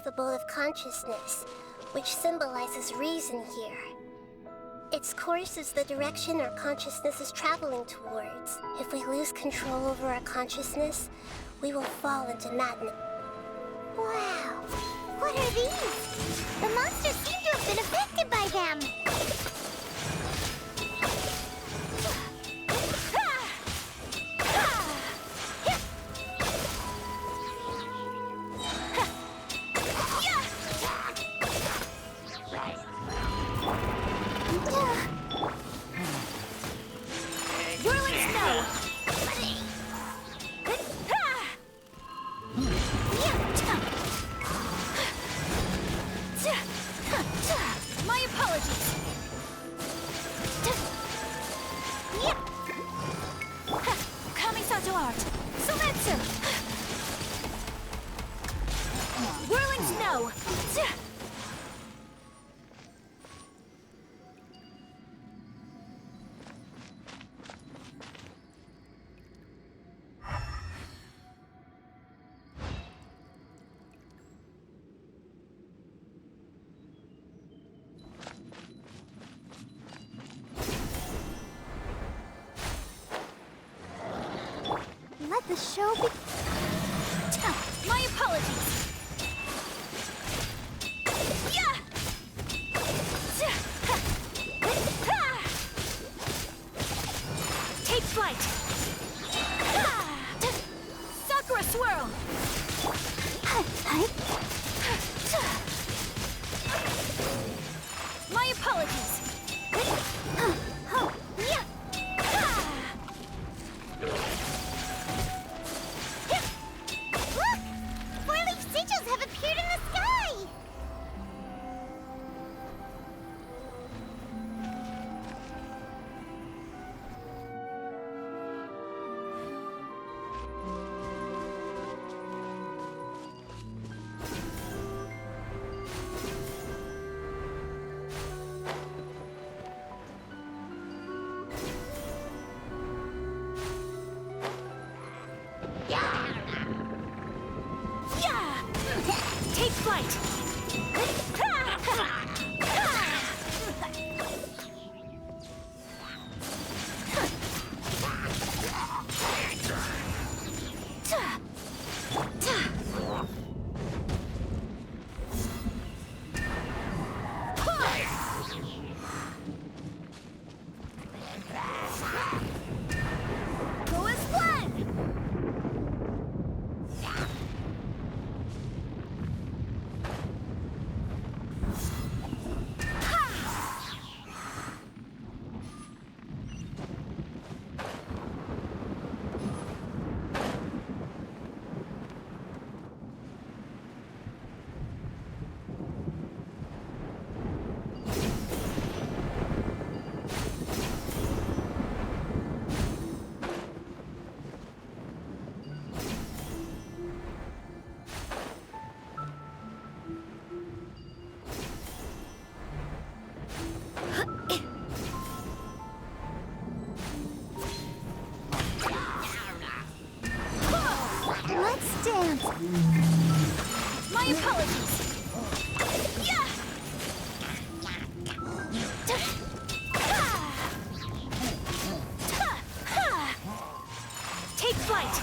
the bowl of consciousness, which symbolizes reason here. Its course is the direction our consciousness is traveling towards. If we lose control over our consciousness, we will fall into madness. Wow! What are these? The monsters seem to have been affected by them. Let the show be... My apologies! Yeah! Take flight! Sakura swirl! My apologies! Have appeared in the sky! Take flight! Go as planned! Let's dance. My apologies. Yeah. Take flight.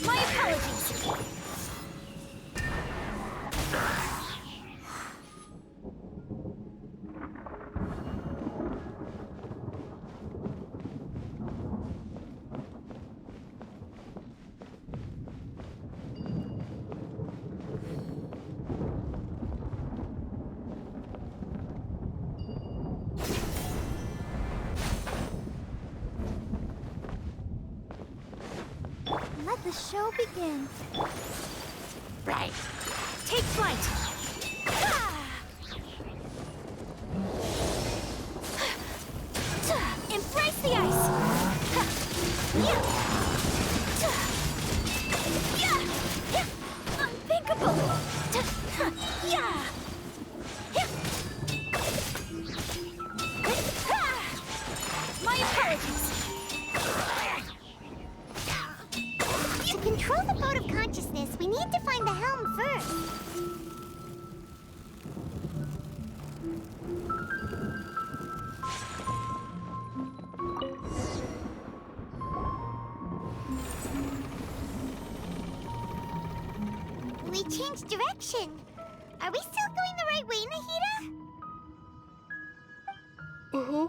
My apologies. Let the show begin. Right. Take flight. Embrace the ice! Ha! Yeah! Yeah! Yeah! Unthinkable! Yeah! Yeah! My apologies! To control the boat of consciousness, we need to find the helm first. We changed direction. Are we still going the right way, Nahida? Mm-hmm.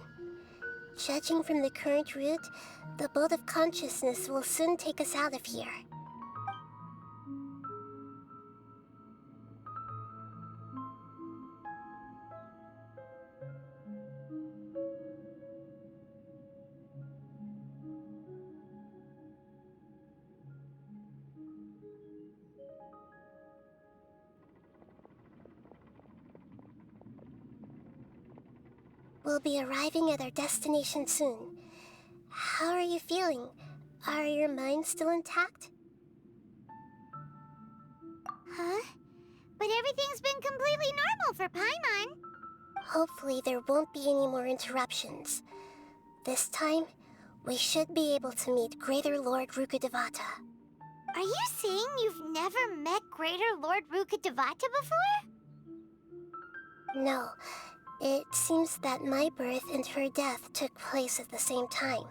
Judging from the current route, the boat of consciousness will soon take us out of here. We'll be arriving at our destination soon. How are you feeling? Are your minds still intact? Huh? But everything's been completely normal for Paimon. Hopefully there won't be any more interruptions. This time, we should be able to meet Greater Lord Rukkhadevata. Are you saying you've never met Greater Lord Rukkhadevata before? No, it seems that my birth and her death took place at the same time.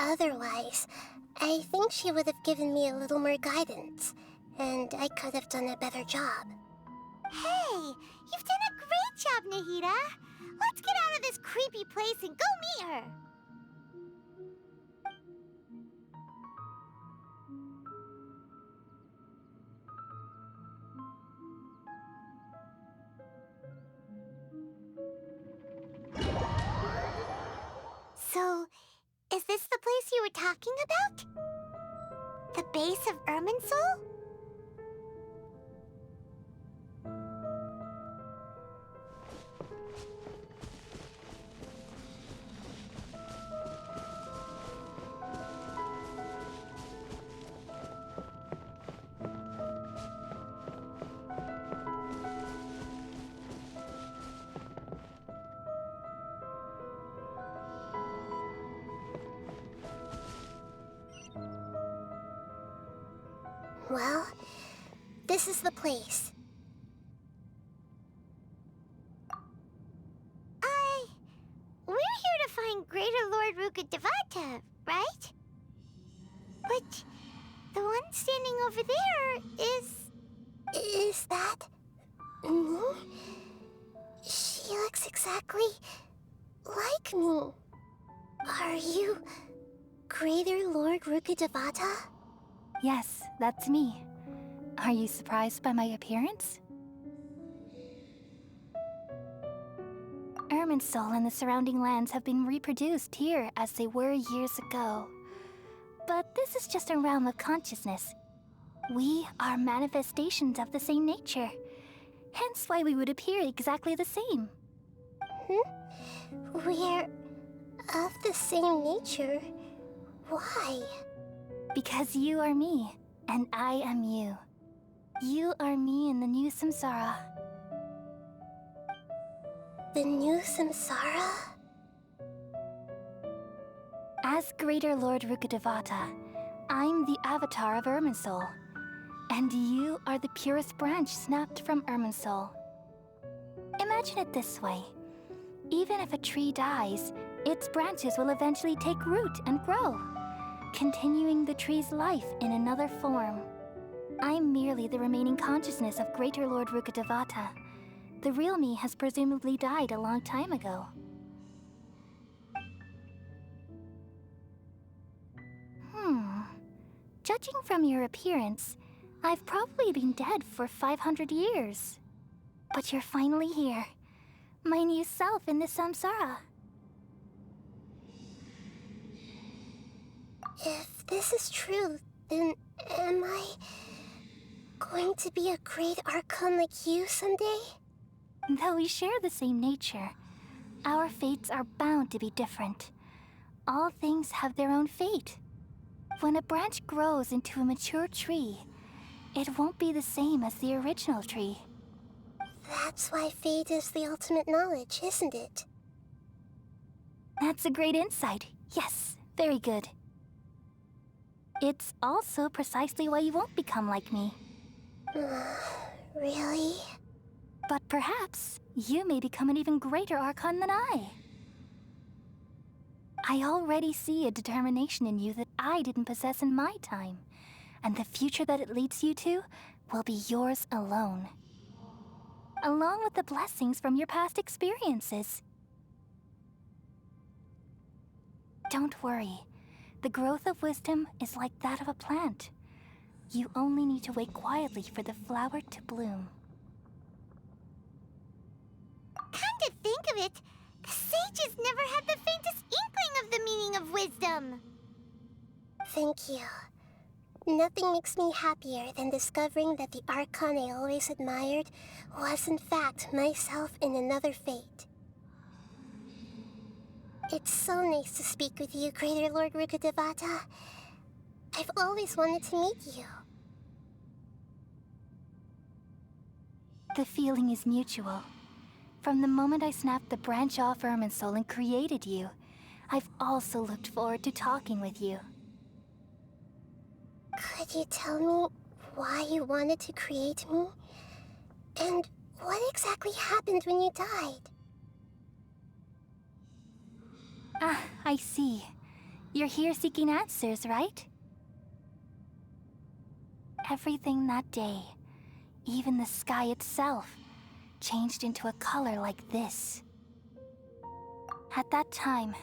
Otherwise, I think she would have given me a little more guidance, and I could have done a better job. Hey, you've done a great job, Nahida. Let's get out of this creepy place and go meet her. So, is this the place you were talking about? The base of Irminsul? Well, this is the place. We're here to find Greater Lord Rukkhadevata, right? But the one standing over there is... Is that... me? She looks exactly like me. Are you Greater Lord Rukkhadevata? Yes, that's me. Are you surprised by my appearance? Irminsul and the surrounding lands have been reproduced here as they were years ago. But this is just a realm of consciousness. We are manifestations of the same nature. Hence why we would appear exactly the same. We're of the same nature. Why? Because you are me, and I am you. You are me in the new samsara. The new samsara? As Greater Lord Rukkhadevata, I'm the avatar of Irminsul. And you are the purest branch snapped from Irminsul. Imagine it this way. Even if a tree dies, its branches will eventually take root and grow, continuing the tree's life in another form. I'm merely the remaining consciousness of Greater Lord Rukkhadevata. The real me has presumably died a long time ago. Judging from your appearance, I've probably been dead for 500 years. But you're finally here. My new self in the samsara. If this is true, then am I going to be a great Archon like you someday? Though we share the same nature, our fates are bound to be different. All things have their own fate. When a branch grows into a mature tree, it won't be the same as the original tree. That's why fate is the ultimate knowledge, isn't it? That's a great insight. Yes, very good. It's also precisely why you won't become like me. Really? But perhaps you may become an even greater Archon than I. I already see a determination in you that I didn't possess in my time, and the future that it leads you to will be yours alone, along with the blessings from your past experiences. Don't worry. The growth of wisdom is like that of a plant. You only need to wait quietly for the flower to bloom. Come to think of it, the sages never had the faintest inkling of the meaning of wisdom. Thank you. Nothing makes me happier than discovering that the Archon I always admired was in fact myself in another fate. It's so nice to speak with you, Greater Lord Rukkhadevata. I've always wanted to meet you. The feeling is mutual. From the moment I snapped the branch off Irminsul and created you, I've also looked forward to talking with you. Could you tell me why you wanted to create me? And what exactly happened when you died? Ah, I see. You're here seeking answers, right? Everything that day, even the sky itself, changed into a color like this. At that time,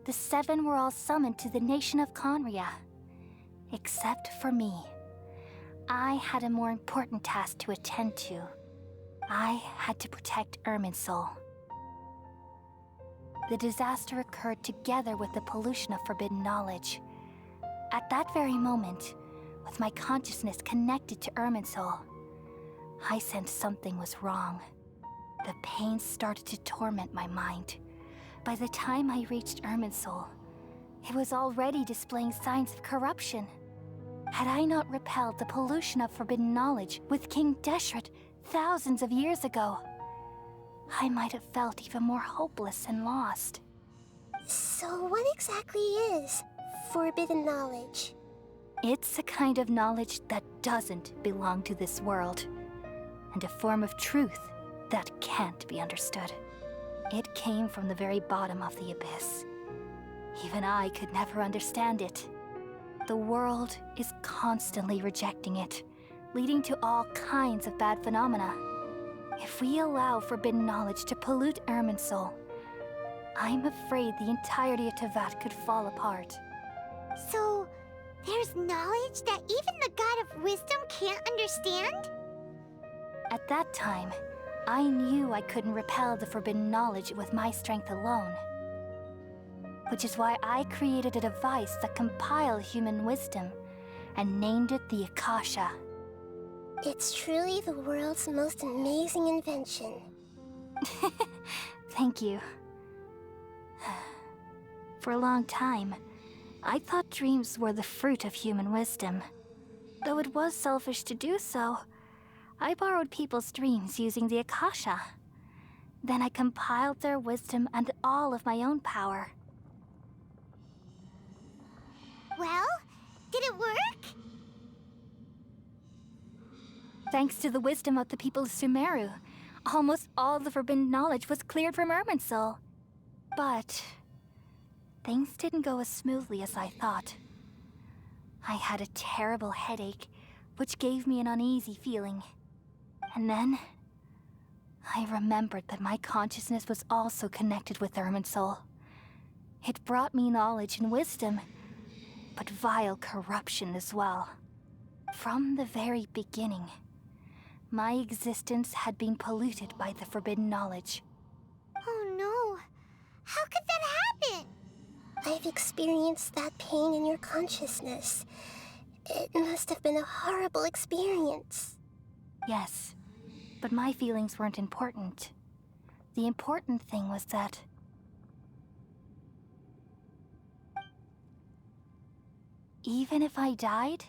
the seven were all summoned to the nation of Conria. Except for me. I had a more important task to attend to. I had to protect Irminsul. The disaster occurred together with the pollution of forbidden knowledge. At that very moment, with my consciousness connected to Irminsul, I sensed something was wrong. The pain started to torment my mind. By the time I reached Irminsul, it was already displaying signs of corruption. Had I not repelled the pollution of forbidden knowledge with King Deshret thousands of years ago, I might have felt even more hopeless and lost. So what exactly is forbidden knowledge? It's a kind of knowledge that doesn't belong to this world, and a form of truth that can't be understood. It came from the very bottom of the abyss. Even I could never understand it. The world is constantly rejecting it, leading to all kinds of bad phenomena. If we allow forbidden knowledge to pollute Irminsul, I'm afraid the entirety of Teyvat could fall apart. So, there's knowledge that even the God of wisdom can't understand? At that time, I knew I couldn't repel the forbidden knowledge with my strength alone. Which is why I created a device that compiled human wisdom and named it the Akasha. It's truly the world's most amazing invention. Thank you. For a long time, I thought dreams were the fruit of human wisdom. Though it was selfish to do so, I borrowed people's dreams using the Akasha. Then I compiled their wisdom and all of my own power. Well, did it work? Thanks to the wisdom of the people of Sumeru, almost all the forbidden knowledge was cleared from Irminsul. But things didn't go as smoothly as I thought. I had a terrible headache, which gave me an uneasy feeling. And then I remembered that my consciousness was also connected with Irminsul. It brought me knowledge and wisdom, but vile corruption as well. From the very beginning, my existence had been polluted by the forbidden knowledge. Oh no. How could that happen? I've experienced that pain in your consciousness. It must have been a horrible experience. Yes, but my feelings weren't important. The important thing was that Even if I died,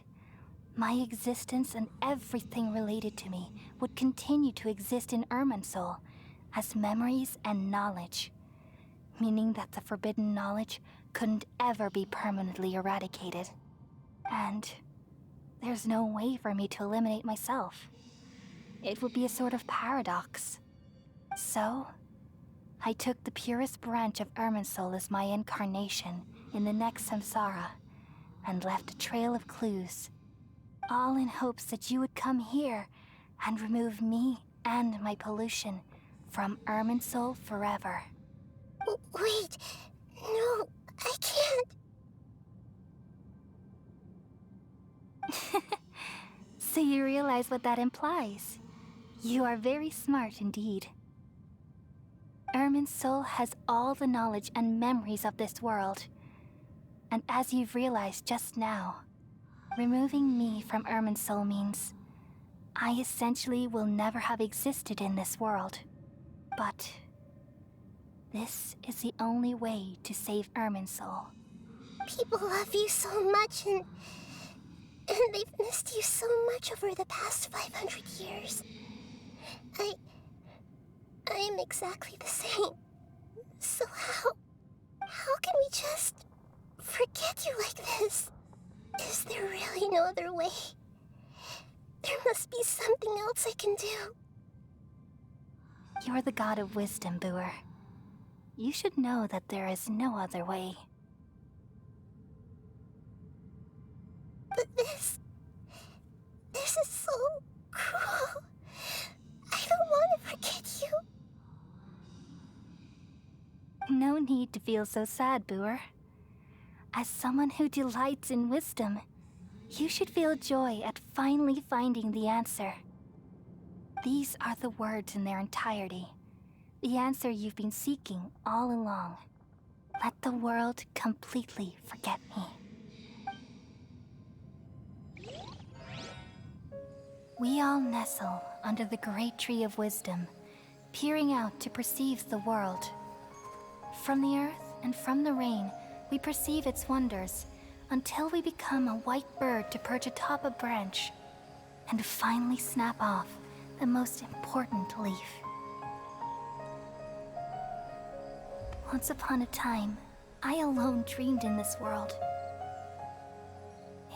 my existence and everything related to me would continue to exist in Irminsul as memories and knowledge, meaning that the forbidden knowledge couldn't ever be permanently eradicated. And there's no way for me to eliminate myself. It would be a sort of paradox. So, I took the purest branch of Irminsul as my incarnation in the next samsara, and left a trail of clues, all in hopes that you would come here and remove me and my pollution from Irminsul forever. Wait, no, I can't. So you realize what that implies. You are very smart indeed. Irminsul has all the knowledge and memories of this world. And as you've realized just now, removing me from Irminsul means I essentially will never have existed in this world. But this is the only way to save Irminsul. People love you so much, and they've missed you so much over the past 500 years. I am exactly the same. So how can we just forget you like this? Is there really no other way? There must be something else I can do. You're the god of wisdom, Booer. You should know that there is no other way. But this is so cruel. I don't want to forget you. No need to feel so sad, Booer. As someone who delights in wisdom, you should feel joy at finally finding the answer. These are the words in their entirety. The answer you've been seeking all along. Let the world completely forget me. We all nestle under the great tree of wisdom, peering out to perceive the world. From the earth and from the rain, we perceive its wonders, until we become a white bird to perch atop a branch, and finally snap off the most important leaf. Once upon a time, I alone dreamed in this world.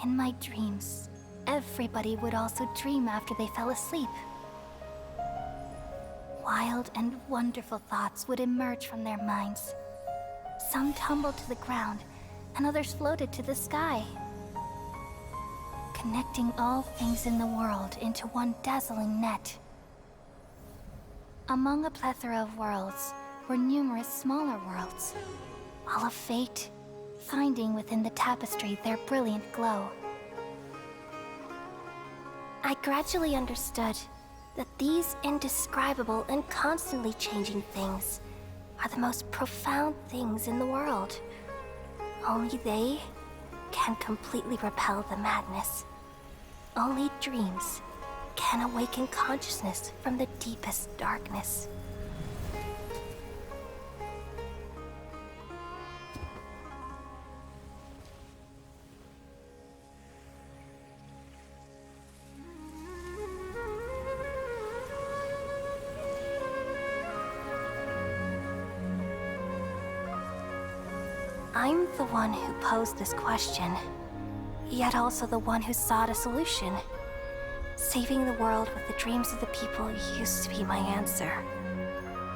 In my dreams, everybody would also dream after they fell asleep. Wild and wonderful thoughts would emerge from their minds. Some tumbled to the ground, and others floated to the sky, connecting all things in the world into one dazzling net. Among a plethora of worlds were numerous smaller worlds, all of fate, finding within the tapestry their brilliant glow. I gradually understood that these indescribable and constantly changing things are the most profound things in the world. Only they can completely repel the madness. Only dreams can awaken consciousness from the deepest darkness. I'm the one who posed this question, yet also the one who sought a solution. Saving the world with the dreams of the people used to be my answer.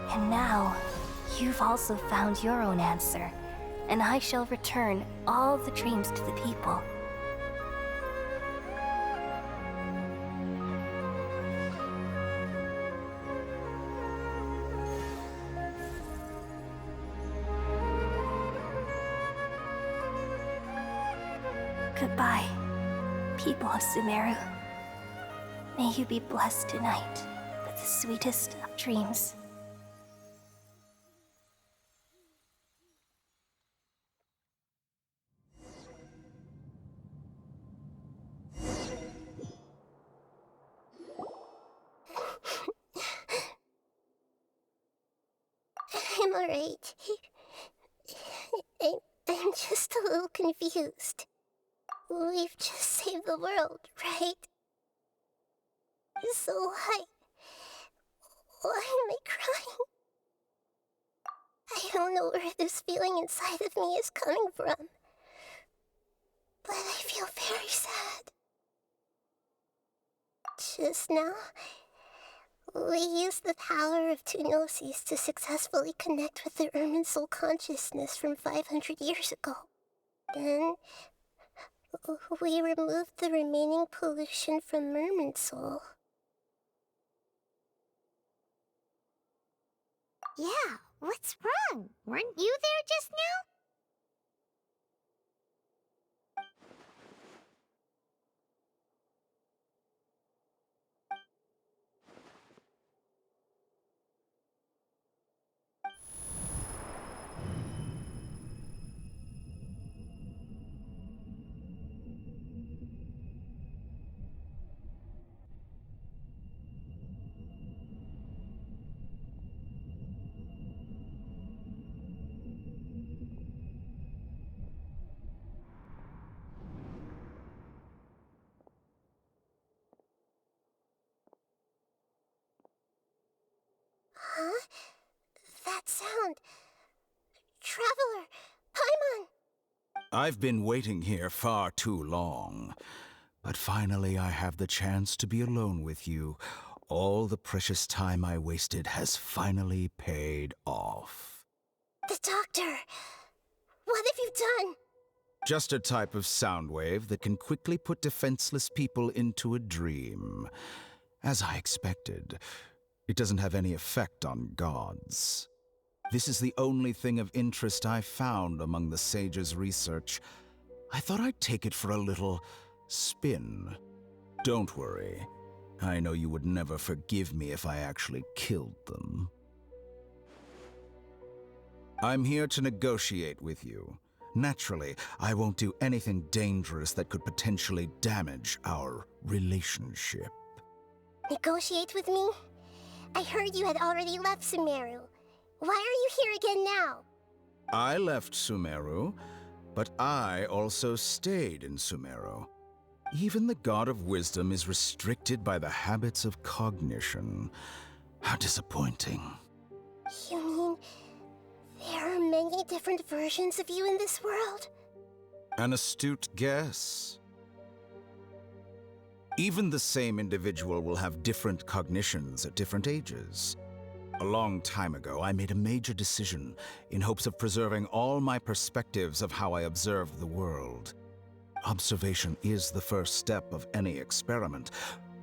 And now, you've also found your own answer, and I shall return all the dreams to the people. Goodbye, people of Sumeru. May you be blessed tonight with the sweetest of dreams. I'm alright. I'm just a little confused. We've just saved the world, right? So why am I crying? I don't know where this feeling inside of me is coming from, but I feel very sad. Just now, we used the power of two gnosis to successfully connect with the Irminsul consciousness from 500 years ago. Then, we removed the remaining pollution from Irminsul. Yeah, what's wrong? Weren't you there just now? Huh? That sound. Traveler! Paimon! I've been waiting here far too long. But finally I have the chance to be alone with you. All the precious time I wasted has finally paid off. The doctor! What have you done? Just a type of sound wave that can quickly put defenseless people into a dream. As I expected, it doesn't have any effect on gods. This is the only thing of interest I found among the sage's research. I thought I'd take it for a little spin. Don't worry. I know you would never forgive me if I actually killed them. I'm here to negotiate with you. Naturally, I won't do anything dangerous that could potentially damage our relationship. Negotiate with me? I heard you had already left Sumeru. Why are you here again now? I left Sumeru, but I also stayed in Sumeru. Even the God of Wisdom is restricted by the habits of cognition. How disappointing. You mean there are many different versions of you in this world? An astute guess. Even the same individual will have different cognitions at different ages. A long time ago, I made a major decision in hopes of preserving all my perspectives of how I observed the world. Observation is the first step of any experiment,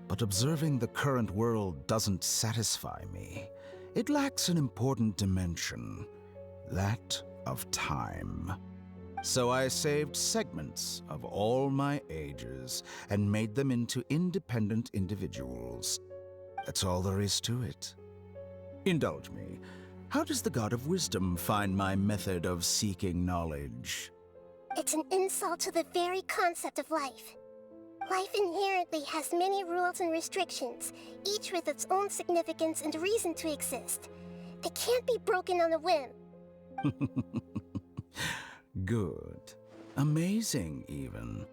but observing the current world doesn't satisfy me. It lacks an important dimension, that of time. So I saved segments of all my ages and made them into independent individuals. That's all there is to it. Indulge me. How does the God of Wisdom find my method of seeking knowledge? It's an insult to the very concept of life. Life inherently has many rules and restrictions, each with its own significance and reason to exist. They can't be broken on a whim. Good. Amazing, even.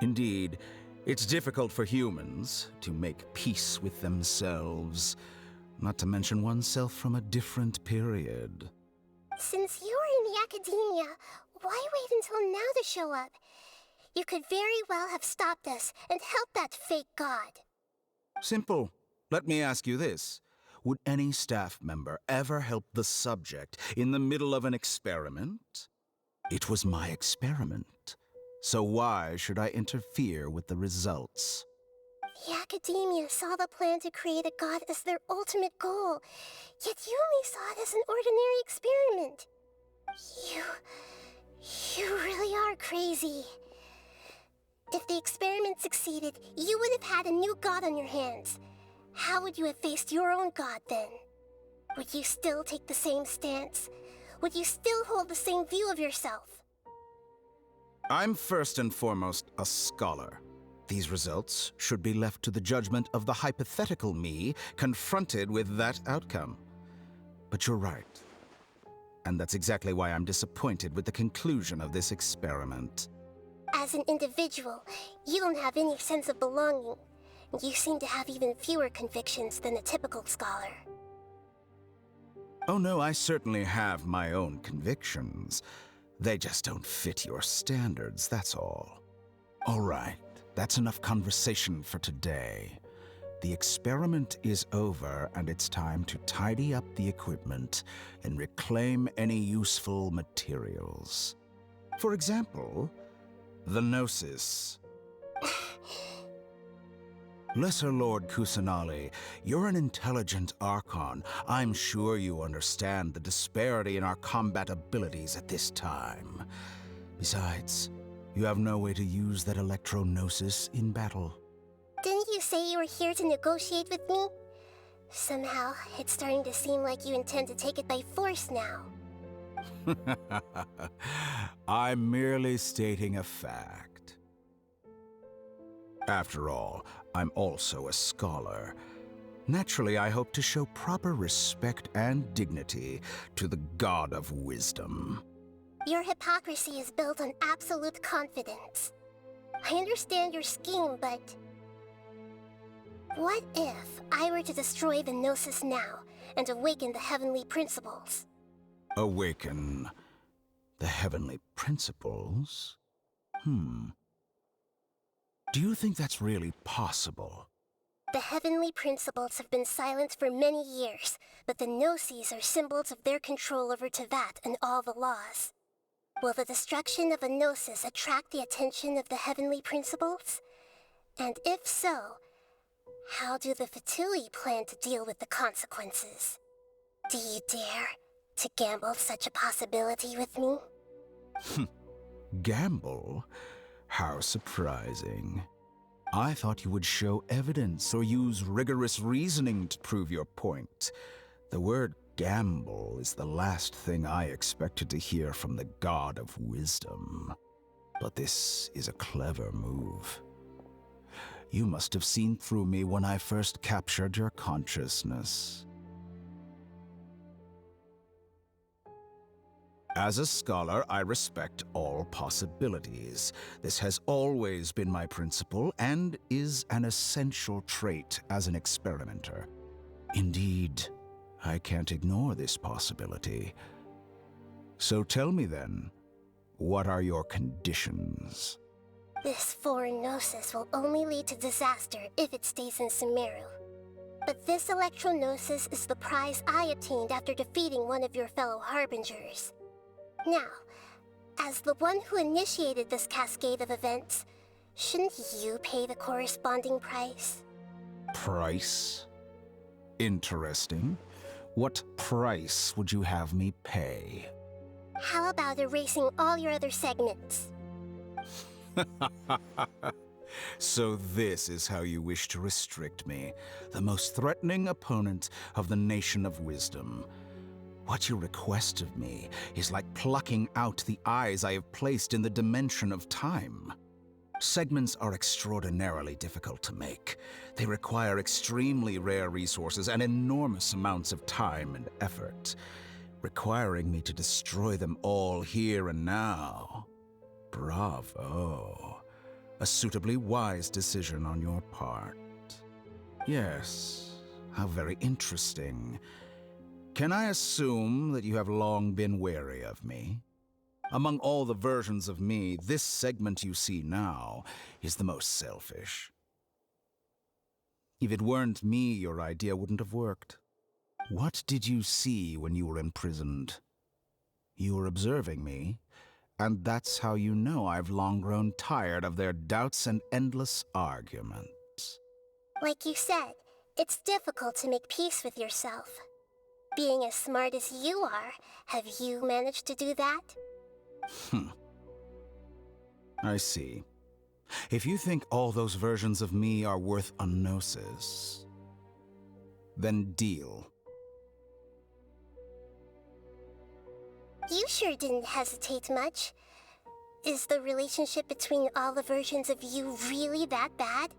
Indeed, it's difficult for humans to make peace with themselves, not to mention oneself from a different period. Since you're in the academia, why wait until now to show up? You could very well have stopped us and helped that fake god. Simple. Let me ask you this. Would any staff member ever help the subject in the middle of an experiment? It was my experiment. So why should I interfere with the results? The academia saw the plan to create a god as their ultimate goal, yet you only saw it as an ordinary experiment. You really are crazy. If the experiment succeeded, you would have had a new god on your hands. How would you have faced your own god then? Would you still take the same stance? Would you still hold the same view of yourself? I'm first and foremost a scholar. These results should be left to the judgment of the hypothetical me confronted with that outcome. But you're right. And that's exactly why I'm disappointed with the conclusion of this experiment. as an individual, you don't have any sense of belonging. You seem to have even fewer convictions than a typical scholar. Oh no, I certainly have my own convictions. They just don't fit your standards, that's all. All right, that's enough conversation for today. The experiment is over, and it's time to tidy up the equipment and reclaim any useful materials. For example, the Gnosis. Lesser Lord Kusanali, you're an intelligent Archon. I'm sure you understand the disparity in our combat abilities at this time. Besides, you have no way to use that Electro-Gnosis in battle. Didn't you say you were here to negotiate with me? Somehow, it's starting to seem like you intend to take it by force now. I'm merely stating a fact. After all, I'm also a scholar. Naturally, I hope to show proper respect and dignity to the God of Wisdom. Your hypocrisy is built on absolute confidence. I understand your scheme, but... what if I were to destroy the Gnosis now and awaken the heavenly principles? Awaken the heavenly principles? Do you think that's really possible? The heavenly principles have been silent for many years, but the Gnosis are symbols of their control over Teyvat and all the laws. Will the destruction of a Gnosis attract the attention of the heavenly principles? And if so, how do the Fatui plan to deal with the consequences? Do you dare to gamble such a possibility with me? Gamble? How surprising. I thought you would show evidence or use rigorous reasoning to prove your point. The word gamble is the last thing I expected to hear from the God of Wisdom. But this is a clever move. You must have seen through me when I first captured your consciousness. As a scholar, I respect all possibilities. This has always been my principle and is an essential trait as an experimenter. Indeed, I can't ignore this possibility. So tell me then, what are your conditions? This foreign Gnosis will only lead to disaster if it stays in Sumeru. But this Electro-Gnosis is the prize I obtained after defeating one of your fellow Harbingers. Now, as the one who initiated this cascade of events, shouldn't you pay the corresponding price? Price? Interesting. What price would you have me pay? How about erasing all your other segments? So this is how you wish to restrict me, the most threatening opponent of the Nation of Wisdom. What you request of me is like plucking out the eyes I have placed in the dimension of time. Segments are extraordinarily difficult to make. They require extremely rare resources and enormous amounts of time and effort, requiring me to destroy them all here and now. Bravo. A suitably wise decision on your part. Yes, how very interesting. Can I assume that you have long been wary of me? Among all the versions of me, this segment you see now is the most selfish. If it weren't me, your idea wouldn't have worked. What did you see when you were imprisoned? You were observing me, and that's how you know I've long grown tired of their doubts and endless arguments. Like you said, it's difficult to make peace with yourself. Being as smart as you are, have you managed to do that? I see. If you think all those versions of me are worth a gnosis, then deal. You sure didn't hesitate much. Is the relationship between all the versions of you really that bad?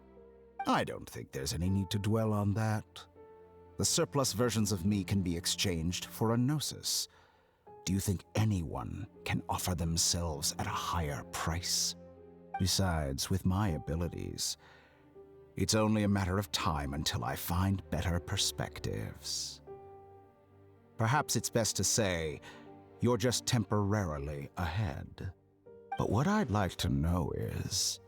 I don't think there's any need to dwell on that. The surplus versions of me can be exchanged for a gnosis. Do you think anyone can offer themselves at a higher price? Besides, with my abilities, it's only a matter of time until I find better perspectives. Perhaps it's best to say, you're just temporarily ahead. But what I'd like to know is,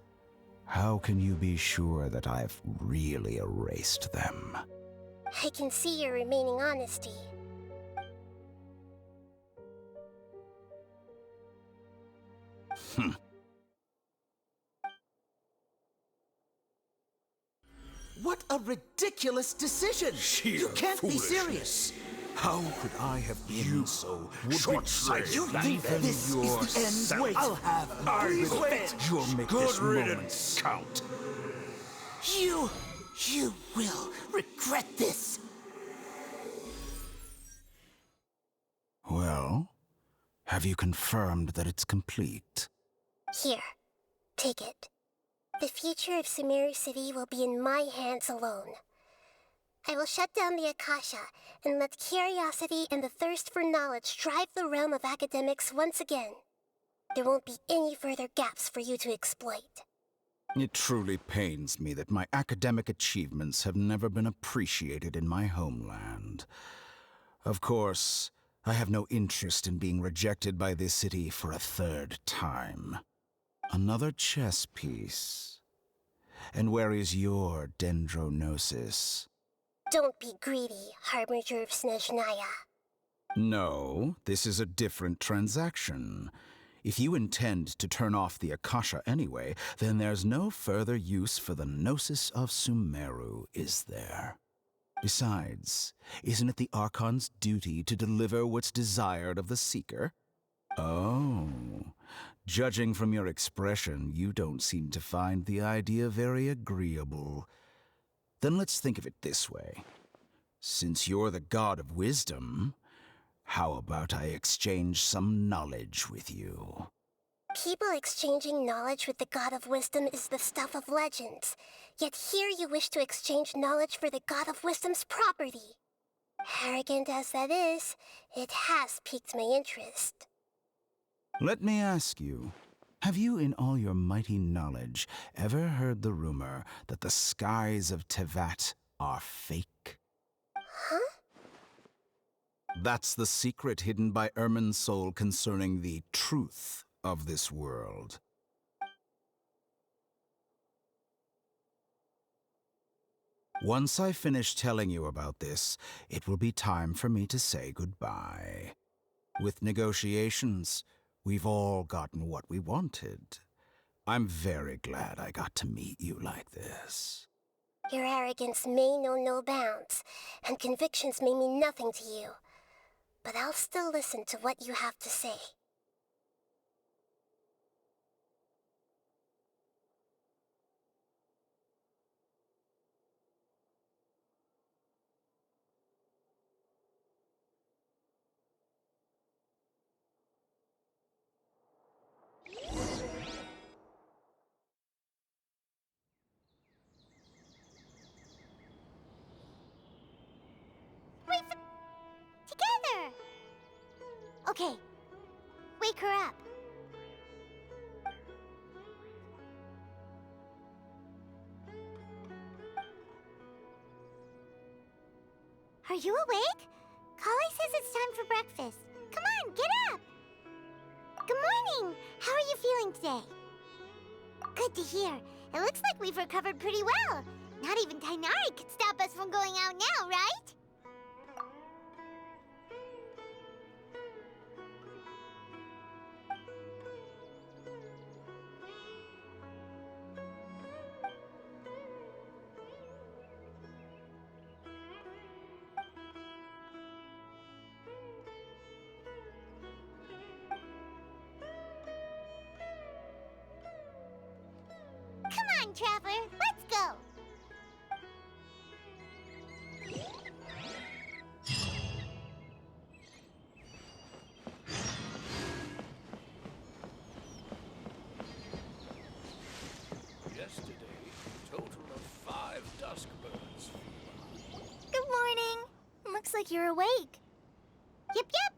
how can you be sure that I've really erased them? I can see your remaining honesty. What a ridiculous decision! You can't be serious! How could I have been so short-sighted? You think this is the end? Wait, I'll have revenge! You'll make this moment count. You will regret this! Well, have you confirmed that it's complete? Here, take it. The future of Sumeru City will be in my hands alone. I will shut down the Akasha and let curiosity and the thirst for knowledge drive the realm of academics once again. There won't be any further gaps for you to exploit. It truly pains me that my academic achievements have never been appreciated in my homeland. Of course, I have no interest in being rejected by this city for a third time. Another chess piece. And where is your dendronosis? Don't be greedy, Harbinger of Snezhnaya. No, this is a different transaction. If you intend to turn off the Akasha anyway, then there's no further use for the Gnosis of Sumeru, is there? Besides, isn't it the Archon's duty to deliver what's desired of the Seeker? Oh, judging from your expression, you don't seem to find the idea very agreeable. Then let's think of it this way. Since you're the god of wisdom, how about I exchange some knowledge with you? People exchanging knowledge with the God of Wisdom is the stuff of legends. Yet here you wish to exchange knowledge for the God of Wisdom's property. Arrogant as that is, it has piqued my interest. Let me ask you, have you in all your mighty knowledge ever heard the rumor that the skies of Tevat are fake? Huh? That's the secret hidden by Irminsul concerning the truth of this world. Once I finish telling you about this, it will be time for me to say goodbye. With negotiations, we've all gotten what we wanted. I'm very glad I got to meet you like this. Your arrogance may know no bounds, and convictions may mean nothing to you. But I'll still listen to what you have to say. Together! Okay, wake her up. Are you awake? Kali says it's time for breakfast. Come on, get up! Good morning! How are you feeling today? Good to hear. It looks like we've recovered pretty well. Not even Tainari could stop us from going out now, right? Come on, Traveler, let's go! Yesterday, total of 5 dusk birds. Good morning. Looks like you're awake. Yep, yep.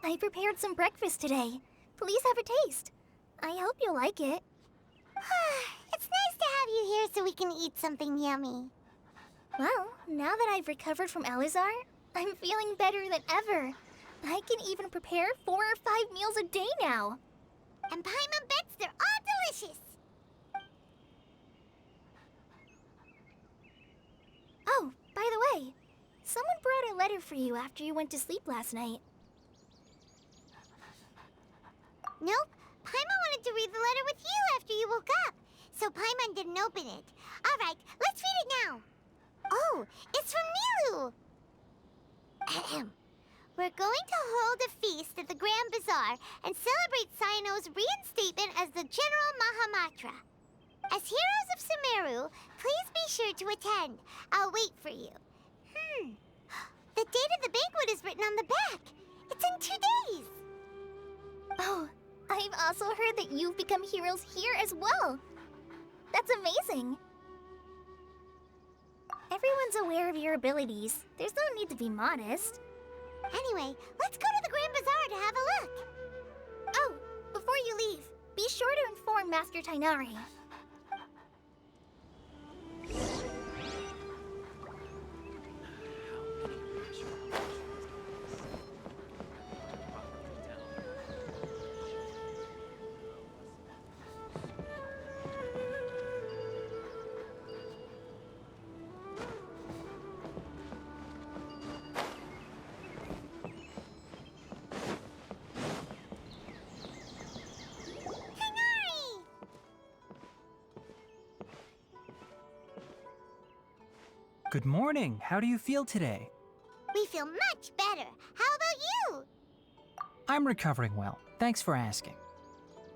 I prepared some breakfast today. Please have a taste. I hope you like it. It's nice to have you here so we can eat something yummy. Well, now that I've recovered from Elazar, I'm feeling better than ever. I can even prepare 4 or 5 meals a day now. And Paimon bets they're all delicious. Oh, by the way, someone brought a letter for you after you went to sleep last night. Nope, Paimon wanted to read the letter with you after you woke up, so Paimon didn't open it. All right, let's read it now. Oh, it's from Nilu. Ahem. We're going to hold a feast at the Grand Bazaar and celebrate Cyno's reinstatement as the General Mahamatra. As heroes of Sumeru, please be sure to attend. I'll wait for you. The date of the banquet is written on the back. It's in 2 days. Oh, I've also heard that you've become heroes here as well. That's amazing. Everyone's aware of your abilities. There's no need to be modest. Anyway, let's go to the Grand Bazaar to have a look. Oh, before you leave, be sure to inform Master Tainari. Good morning. How do you feel today? We feel much better. How about you? I'm recovering well. Thanks for asking.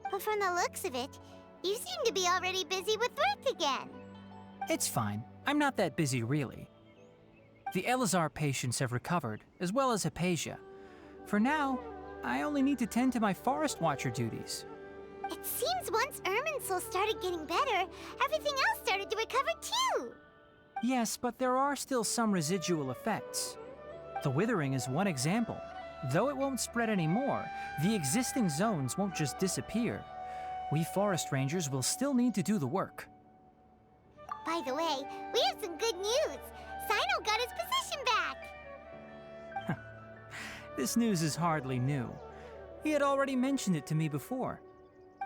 But from the looks of it, you seem to be already busy with work again. It's fine. I'm not that busy, really. The Elazar patients have recovered, as well as Hypatia. For now, I only need to tend to my Forest Watcher duties. It seems once Irminsul started getting better, everything else started to recover too. Yes, but there are still some residual effects. The withering is one example. Though it won't spread anymore, the existing zones won't just disappear. We forest rangers will still need to do the work. By the way, we have some good news. Cyno got his position back. This news is hardly new. He had already mentioned it to me before.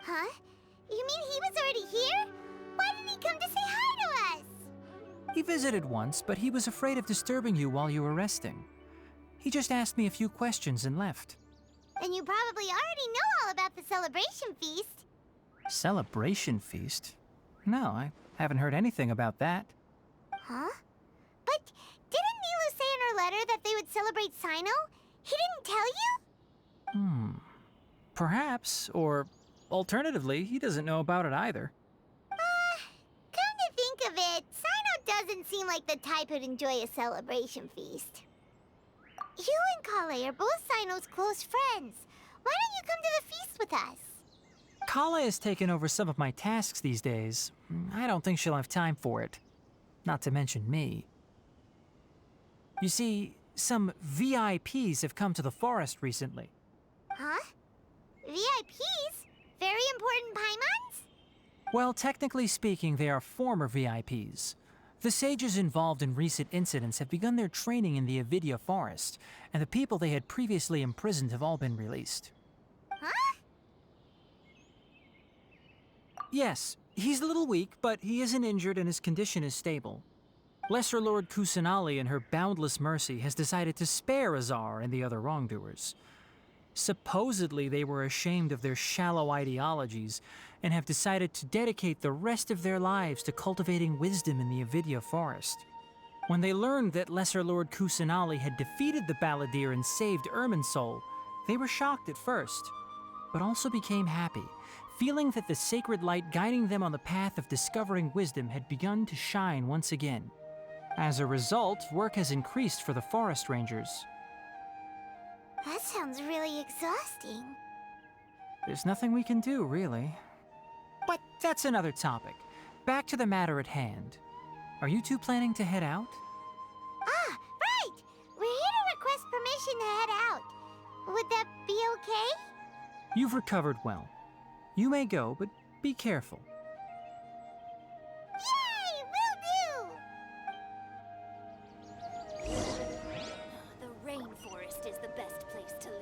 Huh? You mean he was already here? Why didn't he come to say hi to us? He visited once, but he was afraid of disturbing you while you were resting. He just asked me a few questions and left. Then you probably already know all about the celebration feast. Celebration feast? No, I haven't heard anything about that. Huh? But didn't Nilu say in her letter that they would celebrate Cyno? He didn't tell you? Perhaps, or alternatively, he doesn't know about it either. Come to think of it, Cyno doesn't seem like the type who'd enjoy a celebration feast. You and Kale are both Cyno's close friends. Why don't you come to the feast with us? Kale has taken over some of my tasks these days. I don't think she'll have time for it. Not to mention me. You see, some VIPs have come to the forest recently. Huh? VIPs? Very important Paimons? Well, technically speaking, they are former VIPs. The sages involved in recent incidents have begun their training in the Avidya forest, and the people they had previously imprisoned have all been released. Huh? Yes, he's a little weak, but he isn't injured and his condition is stable. Lesser Lord Kusanali, in her boundless mercy, has decided to spare Azar and the other wrongdoers. Supposedly, they were ashamed of their shallow ideologies and have decided to dedicate the rest of their lives to cultivating wisdom in the Avidya forest. When they learned that Lesser Lord Kusanali had defeated the Balladeer and saved Irminsul, they were shocked at first, but also became happy, feeling that the sacred light guiding them on the path of discovering wisdom had begun to shine once again. As a result, work has increased for the forest rangers. That sounds really exhausting. There's nothing we can do, really. But that's another topic. Back to the matter at hand. Are you two planning to head out? Ah, right! We're here to request permission to head out. Would that be okay? You've recovered well. You may go, but be careful. Yay! Will do! The rainforest is the best place to live.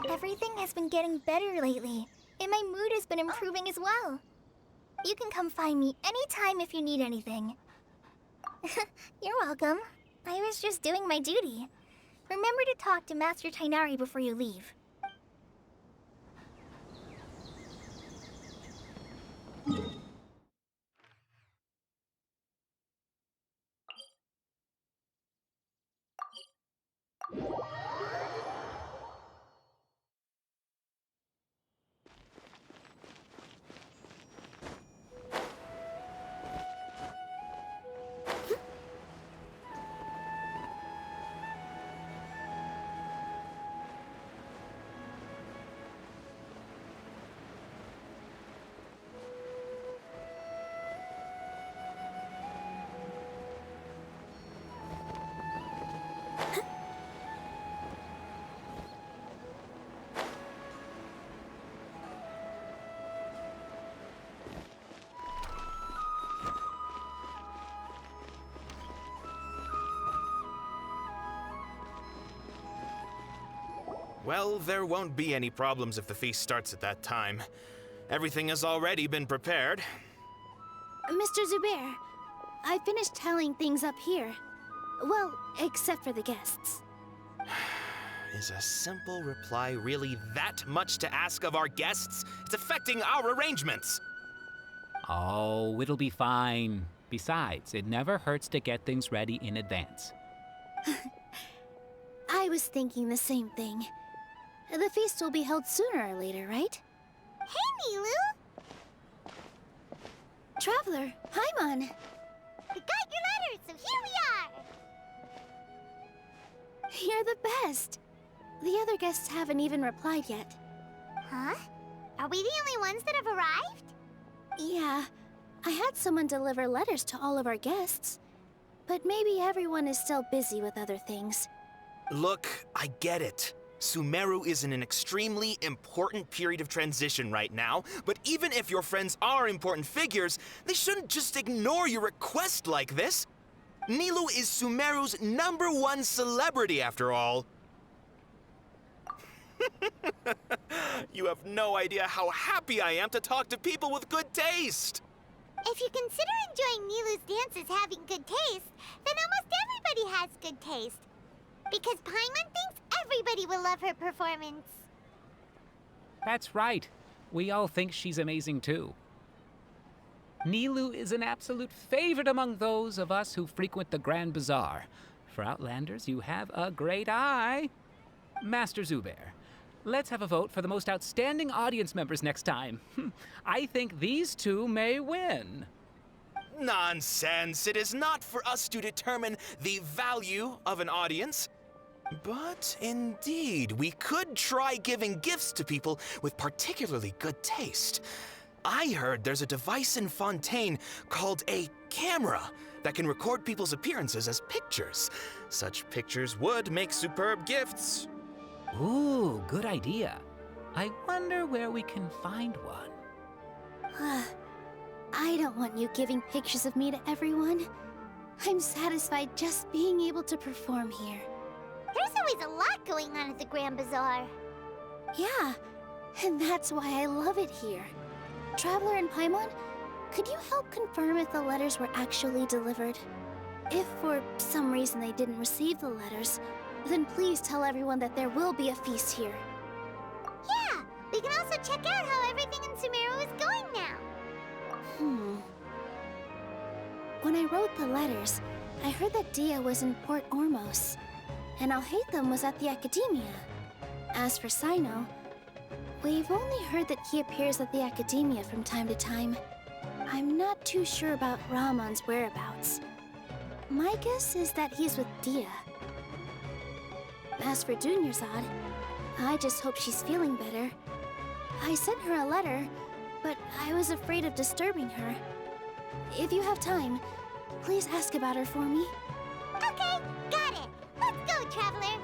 Everything has been getting better lately, and my mood has been improving as well. You can come find me anytime if you need anything. You're welcome. I was just doing my duty. Remember to talk to Master Tighnari before you leave. Well, there won't be any problems if the feast starts at that time. Everything has already been prepared. Mr. Zubair, I finished tallying things up here. Well, except for the guests. Is a simple reply really that much to ask of our guests? It's affecting our arrangements. Oh, it'll be fine. Besides, it never hurts to get things ready in advance. I was thinking the same thing. The feast will be held sooner or later, right? Hey, Nilu! Traveler, Paimon! We got your letters, so here we are! You're the best! The other guests haven't even replied yet. Huh? Are we the only ones that have arrived? Yeah, I had someone deliver letters to all of our guests. But maybe everyone is still busy with other things. Look, I get it. Sumeru is in an extremely important period of transition right now, but even if your friends are important figures, they shouldn't just ignore your request like this. Nilou is Sumeru's #1 celebrity, after all. You have no idea how happy I am to talk to people with good taste. If you consider enjoying Nilu's dances having good taste, then almost everybody has good taste. Because Paimon thinks everybody will love her performance. That's right. We all think she's amazing too. Nilou is an absolute favorite among those of us who frequent the Grand Bazaar. For Outlanders, you have a great eye. Master Zubair, let's have a vote for the most outstanding audience members next time. I think these two may win. Nonsense! It is not for us to determine the value of an audience. But indeed, we could try giving gifts to people with particularly good taste. I heard there's a device in Fontaine called a camera that can record people's appearances as pictures. Such pictures would make superb gifts. Ooh, good idea. I wonder where we can find one. I don't want you giving pictures of me to everyone. I'm satisfied just being able to perform here. There's always a lot going on at the Grand Bazaar. Yeah, and that's why I love it here. Traveler and Paimon, could you help confirm if the letters were actually delivered? If for some reason they didn't receive the letters, then please tell everyone that there will be a feast here. Yeah, we can also check out how everything in Sumeru is going now. When I wrote the letters, I heard that Dia was in Port Ormos, and Alhaitham was at the Academia. As for Sino, we've only heard that he appears at the Academia from time to time. I'm not too sure about Rahman's whereabouts. My guess is that he's with Dia. As for Dunyarzad, I just hope she's feeling better. I sent her a letter, but I was afraid of disturbing her. If you have time, Please ask about her for me. Okay, got it. Let's go, Traveler.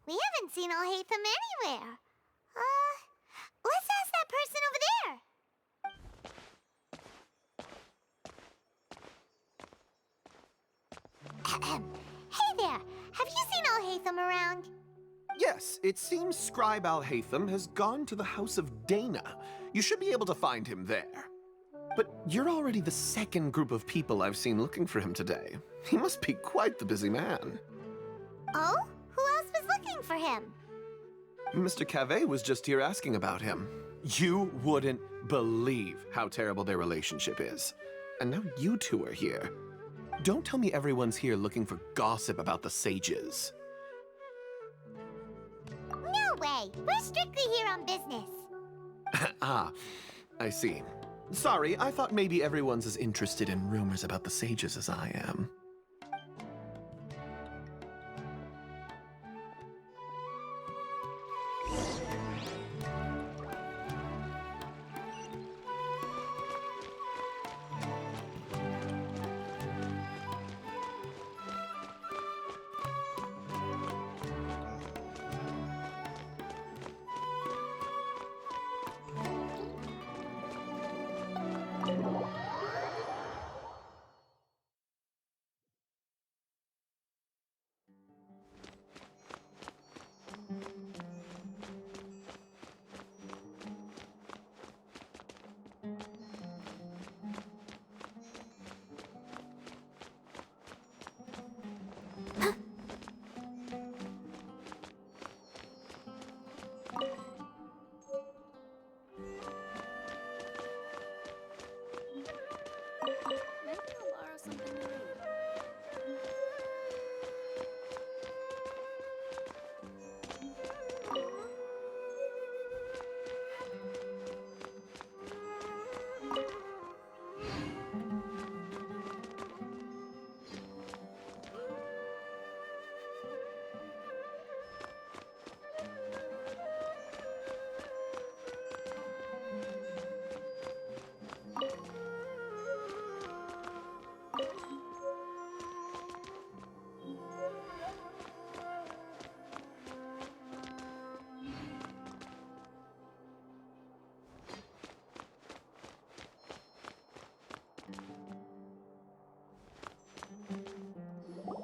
We haven't seen Alhaitham anywhere. Let's ask that person over there. Hey there, have you seen Alhaitham around? Yes, it seems Scribe Alhaitham has gone to the House of Dana. You should be able to find him there. But you're already the second group of people I've seen looking for him today. He must be quite the busy man. Oh? Who else was looking for him? Mr. Cave was just here asking about him. You wouldn't believe how terrible their relationship is. And now you two are here. Don't tell me everyone's here looking for gossip about the sages. No way! We're strictly here on business. Ah, I see. Sorry, I thought maybe everyone's as interested in rumors about the sages as I am.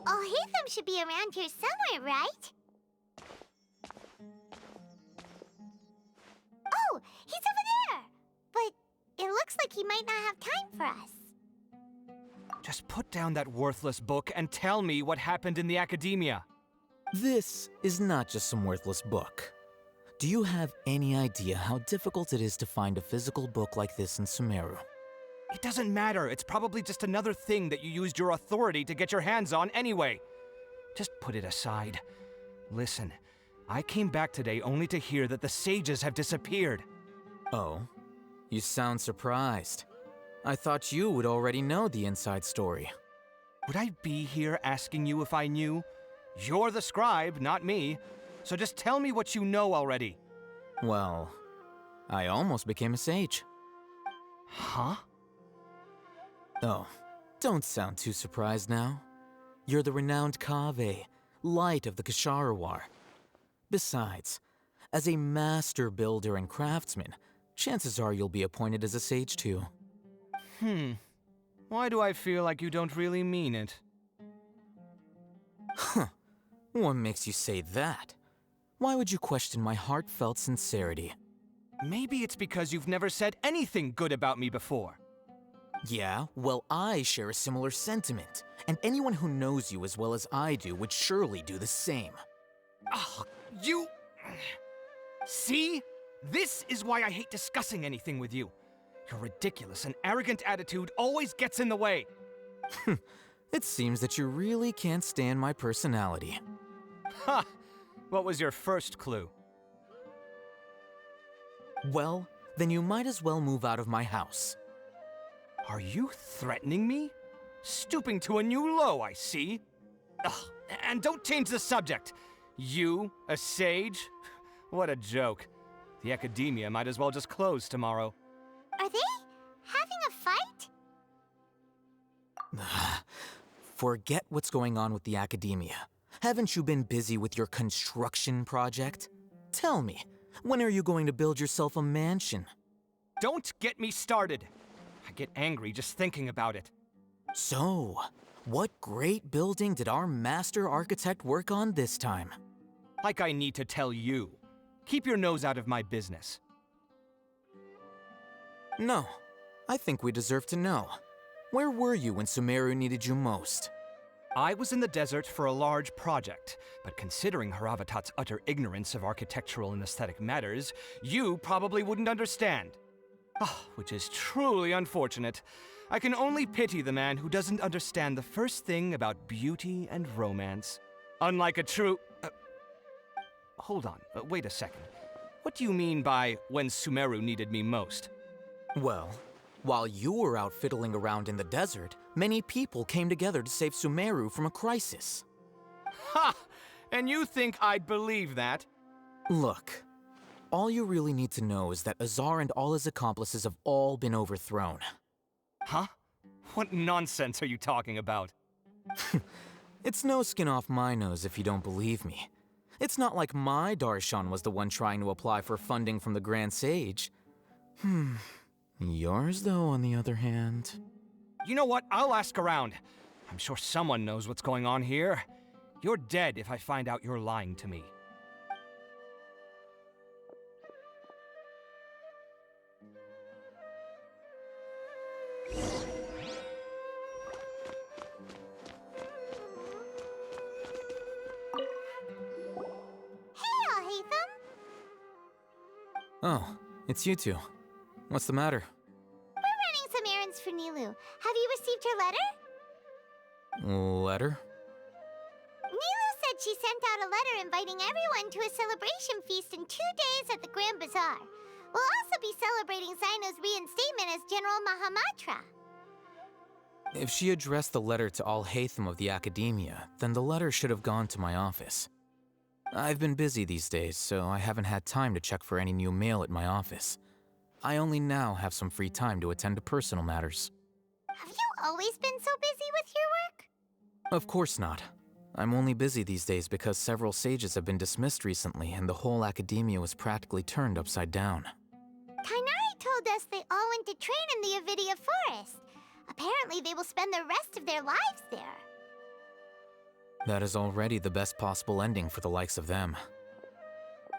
Alhaitham should be around here somewhere, right? Oh, he's over there! But it looks like he might not have time for us. Just put down that worthless book and tell me what happened in the academia. This is not just some worthless book. Do you have any idea how difficult it is to find a physical book like this in Sumeru? It doesn't matter. It's probably just another thing that you used your authority to get your hands on anyway. Just put it aside. Listen, I came back today only to hear that the sages have disappeared. Oh, you sound surprised. I thought you would already know the inside story. Would I be here asking you if I knew? You're the scribe, not me. So just tell me what you know already. Well, I almost became a sage. Huh? Oh, don't sound too surprised now. You're the renowned Kaveh, light of the Ksharawar. Besides, as a master builder and craftsman, chances are you'll be appointed as a sage too. Why do I feel like you don't really mean it? Huh. What makes you say that? Why would you question my heartfelt sincerity? Maybe it's because you've never said anything good about me before. Yeah, well, I share a similar sentiment, And anyone who knows you as well as I do would surely do the same. Oh, you... See? This is why I hate discussing anything with you. Your ridiculous and arrogant attitude always gets in the way. It seems that you really can't stand my personality. Ha! What was your first clue? Well, then you might as well move out of my house. Are you threatening me? Stooping to a new low, I see. Ugh, and don't change the subject. You, a sage? What a joke. The academia might as well just close tomorrow. Are they having a fight? Forget what's going on with the academia. Haven't you been busy with your construction project? Tell me, when are you going to build yourself a mansion? Don't get me started. I get angry just thinking about it. So, what great building did our master architect work on this time? Like I need to tell you. Keep your nose out of my business. No, I think we deserve to know. Where were you when Sumeru needed you most? I was in the desert for a large project, but considering Haravatat's utter ignorance of architectural and aesthetic matters, you probably wouldn't understand. Which is truly unfortunate. I can only pity the man who doesn't understand the first thing about beauty and romance. Unlike a true... hold on, wait a second. What do you mean by when Sumeru needed me most? Well, while you were out fiddling around in the desert, many people came together to save Sumeru from a crisis. Ha! And you think I'd believe that? Look, all you really need to know is that Azar and all his accomplices have all been overthrown. Huh? What nonsense are you talking about? It's no skin off my nose if you don't believe me. It's not like my Darshan was the one trying to apply for funding from the Grand Sage. Yours, though, on the other hand... You know what? I'll ask around. I'm sure someone knows what's going on here. You're dead if I find out you're lying to me. Oh, it's you two. What's the matter? We're running some errands for Nilou. Have you received her letter? Letter? Nilou said she sent out a letter inviting everyone to a celebration feast in 2 days at the Grand Bazaar. We'll also be celebrating Zaino's reinstatement as General Mahamatra. If she addressed the letter to all Haytham of the Academia, then the letter should have gone to my office. I've been busy these days, so I haven't had time to check for any new mail at my office. I only now have some free time to attend to personal matters. Have you always been so busy with your work? Of course not. I'm only busy these days because several sages have been dismissed recently and the whole academia was practically turned upside down. Kainari told us they all went to train in the Avidia Forest. Apparently they will spend the rest of their lives there. That is already the best possible ending for the likes of them.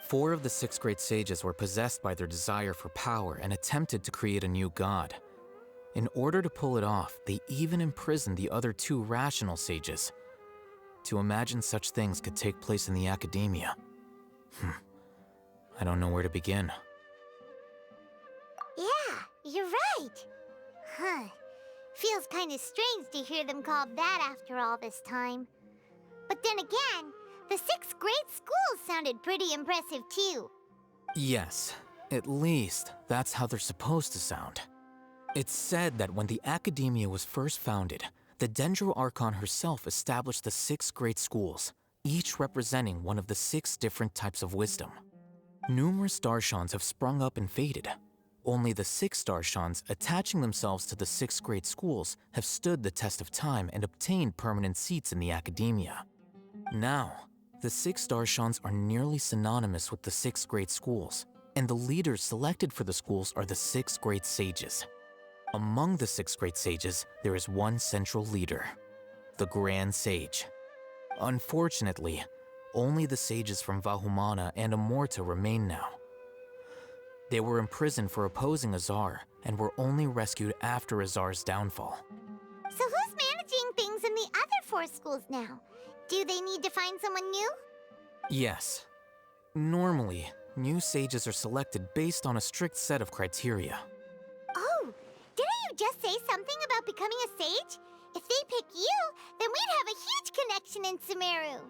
4 of the 6 great sages were possessed by their desire for power and attempted to create a new god. In order to pull it off, they even imprisoned the other 2 rational sages. To imagine such things could take place in the academia. I don't know where to begin. Yeah, you're right. Feels kind of strange to hear them called that after all this time. But then again, the 6 great schools sounded pretty impressive too. Yes, at least that's how they're supposed to sound. It's said that when the academia was first founded, the Dendro Archon herself established the 6 great schools, each representing one of the 6 different types of wisdom. Numerous Darshans have sprung up and faded. Only the 6 Darshans attaching themselves to the 6 great schools have stood the test of time and obtained permanent seats in the academia. Now, the 6 Darshans are nearly synonymous with the 6 great schools, and the leaders selected for the schools are the 6 great sages. Among the 6 great sages, there is one central leader, the Grand Sage. Unfortunately, only the sages from Vahumana and Amorta remain now. They were imprisoned for opposing Azar, and were only rescued after Azar's downfall. So who's managing things in the 4 schools now. Do they need to find someone new? Yes. Normally, new sages are selected based on a strict set of criteria. Oh, didn't you just say something about becoming a sage? If they pick you, then we'd have a huge connection in Sumeru.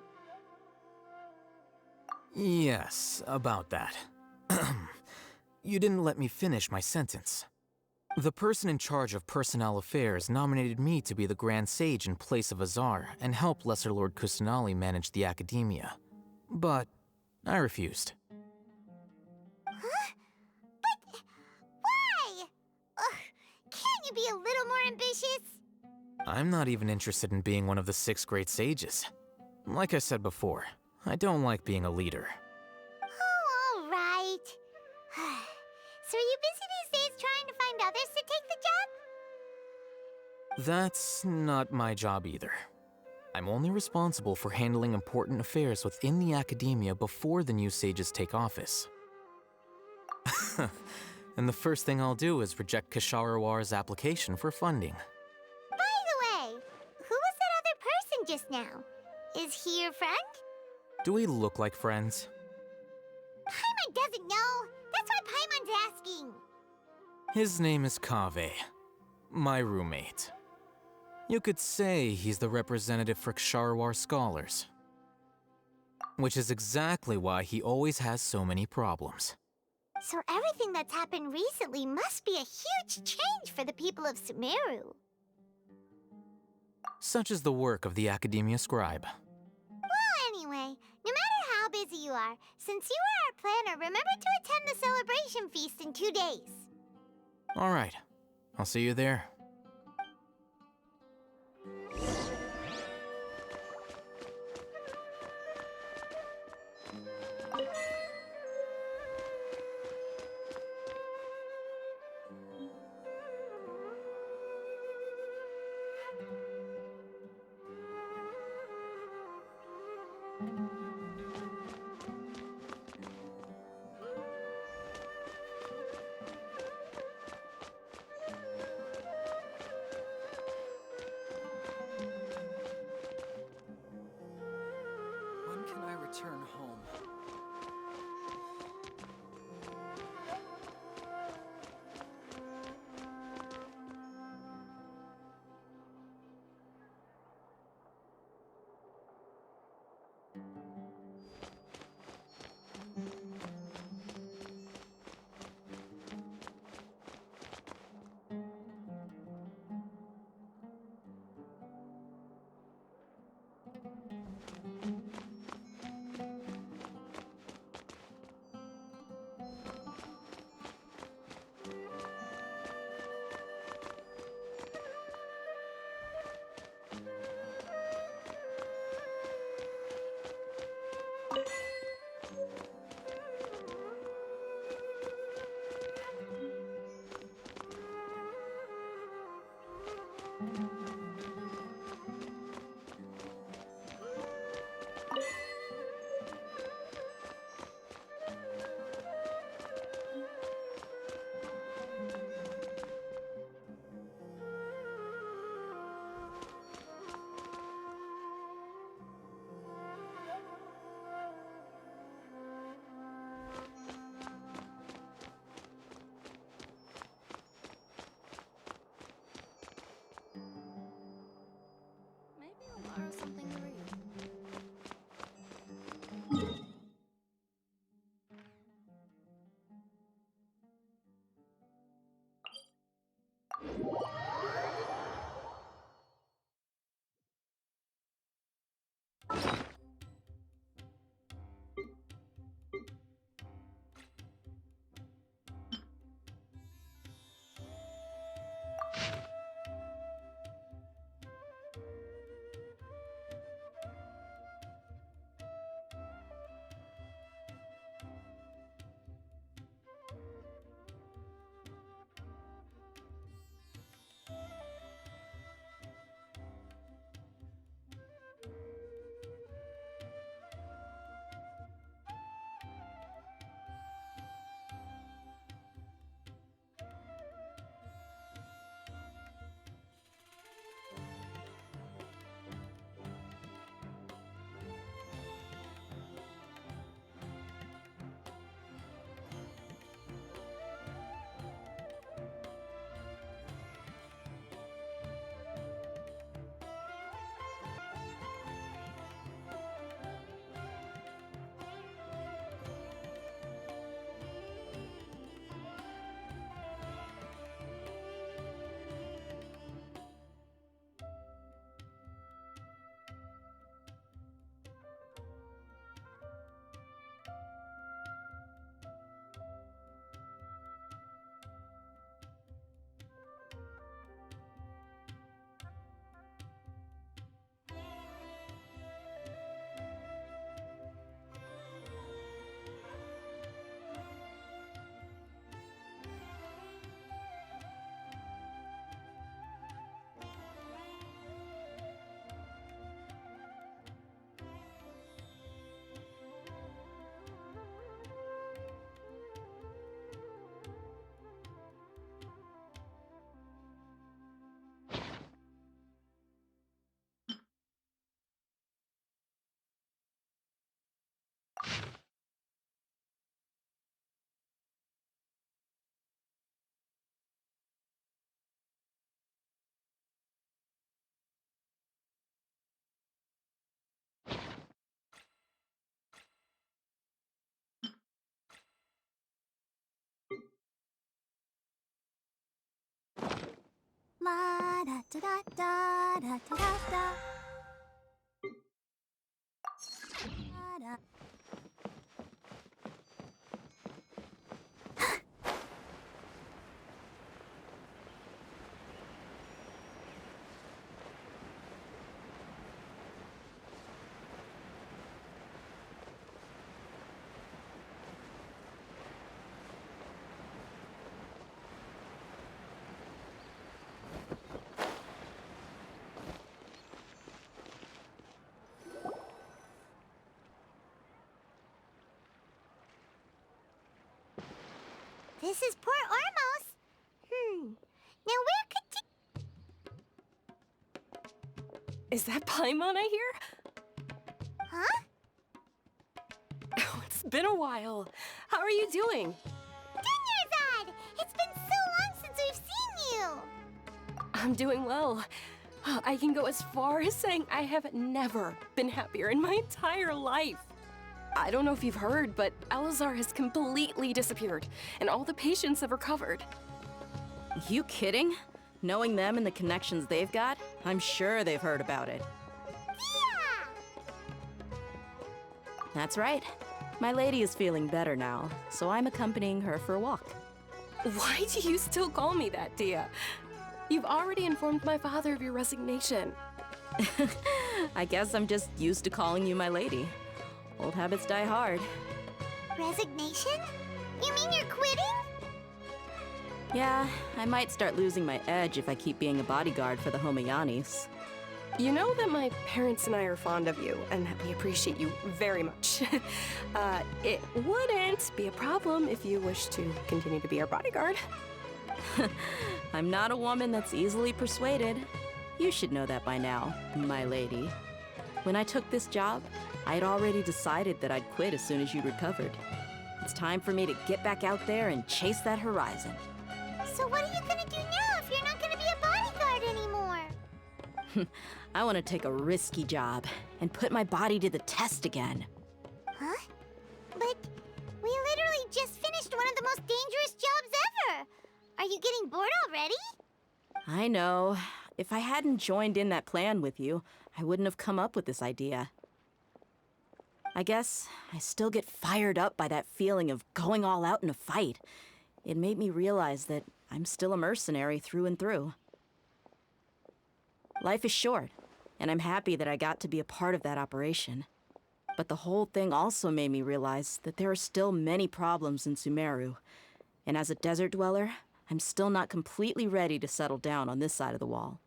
Yes, about that. You didn't let me finish my sentence. The person in charge of personnel affairs nominated me to be the Grand Sage in place of Azar and help Lesser Lord Kusanali manage the academia. But I refused. Huh? But why? Ugh, can't you be a little more ambitious? I'm not even interested in being one of the 6 great sages. Like I said before, I don't like being a leader. Oh, all right. So are you busy these days trying to find others to take the job? That's not my job either. I'm only responsible for handling important affairs within the academia before the new sages take office. And the first thing I'll do is reject Kasharawar's application for funding. By the way, who was that other person just now? Is he your friend? Do we look like friends? Paimon doesn't know. That's why Paimon's asking. His name is Kaveh, my roommate. You could say he's the representative for Ksharawar scholars. Which is exactly why he always has so many problems. So everything that's happened recently must be a huge change for the people of Sumeru. Such is the work of the Academia Scribe. Well, anyway, no matter how busy you are, since you are our planner, remember to attend the celebration feast in 2 days. All right, I'll see you there. When can I return home? La da da da da da da da da. Da da. This is Port Ormos. Now where could Is that Paimon I hear? Huh? Oh, it's been a while. How are you doing? Dinyarzad! It's been so long since we've seen you! I'm doing well. I can go as far as saying I have never been happier in my entire life. I don't know if you've heard, but Elazar has completely disappeared, and all the patients have recovered. You kidding? Knowing them and the connections they've got, I'm sure they've heard about it. Yeah! That's right. My lady is feeling better now, so I'm accompanying her for a walk. Why do you still call me that, Dia? You've already informed my father of your resignation. I guess I'm just used to calling you my lady. Old habits die hard. Resignation? You mean you're quitting? Yeah, I might start losing my edge if I keep being a bodyguard for the Homayanis. You know that my parents and I are fond of you, and that we appreciate you very much. It wouldn't be a problem if you wish to continue to be our bodyguard. I'm not a woman that's easily persuaded. You should know that by now, my lady. When I took this job, I'd already decided that I'd quit as soon as you'd recovered. It's time for me to get back out there and chase that horizon. So what are you gonna do now if you're not gonna be a bodyguard anymore? I want to take a risky job and put my body to the test again. Huh? But we literally just finished one of the most dangerous jobs ever! Are you getting bored already? I know. If I hadn't joined in that plan with you, I wouldn't have come up with this idea. I guess I still get fired up by that feeling of going all out in a fight. It made me realize that I'm still a mercenary through and through. Life is short, and I'm happy that I got to be a part of that operation. But the whole thing also made me realize that there are still many problems in Sumeru, and as a desert dweller, I'm still not completely ready to settle down on this side of the wall.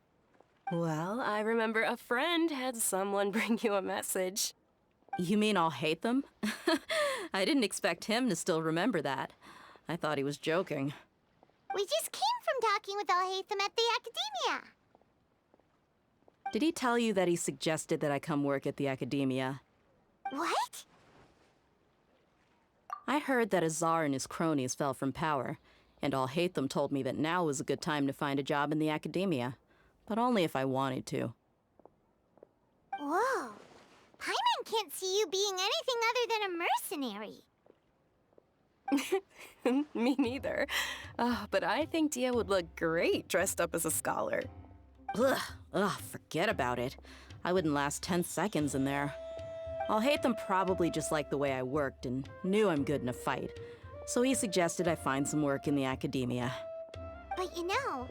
Well, I remember a friend had someone bring you a message. You mean I'll hate them? I didn't expect him to still remember that. I thought he was joking. We just came from talking with Alhaitham at the Academia. Did he tell you that he suggested that I come work at the Academia? What? I heard that Azar and his cronies fell from power, and Alhaitham told me that now was a good time to find a job in the Academia, but only if I wanted to. Whoa. Paimon can't see you being anything other than a mercenary. Me neither. But I think Dia would look great dressed up as a scholar. Ugh, forget about it. I wouldn't last 10 seconds in there. Alhaitham probably just liked the way I worked and knew I'm good in a fight, so he suggested I find some work in the Academia. But you know,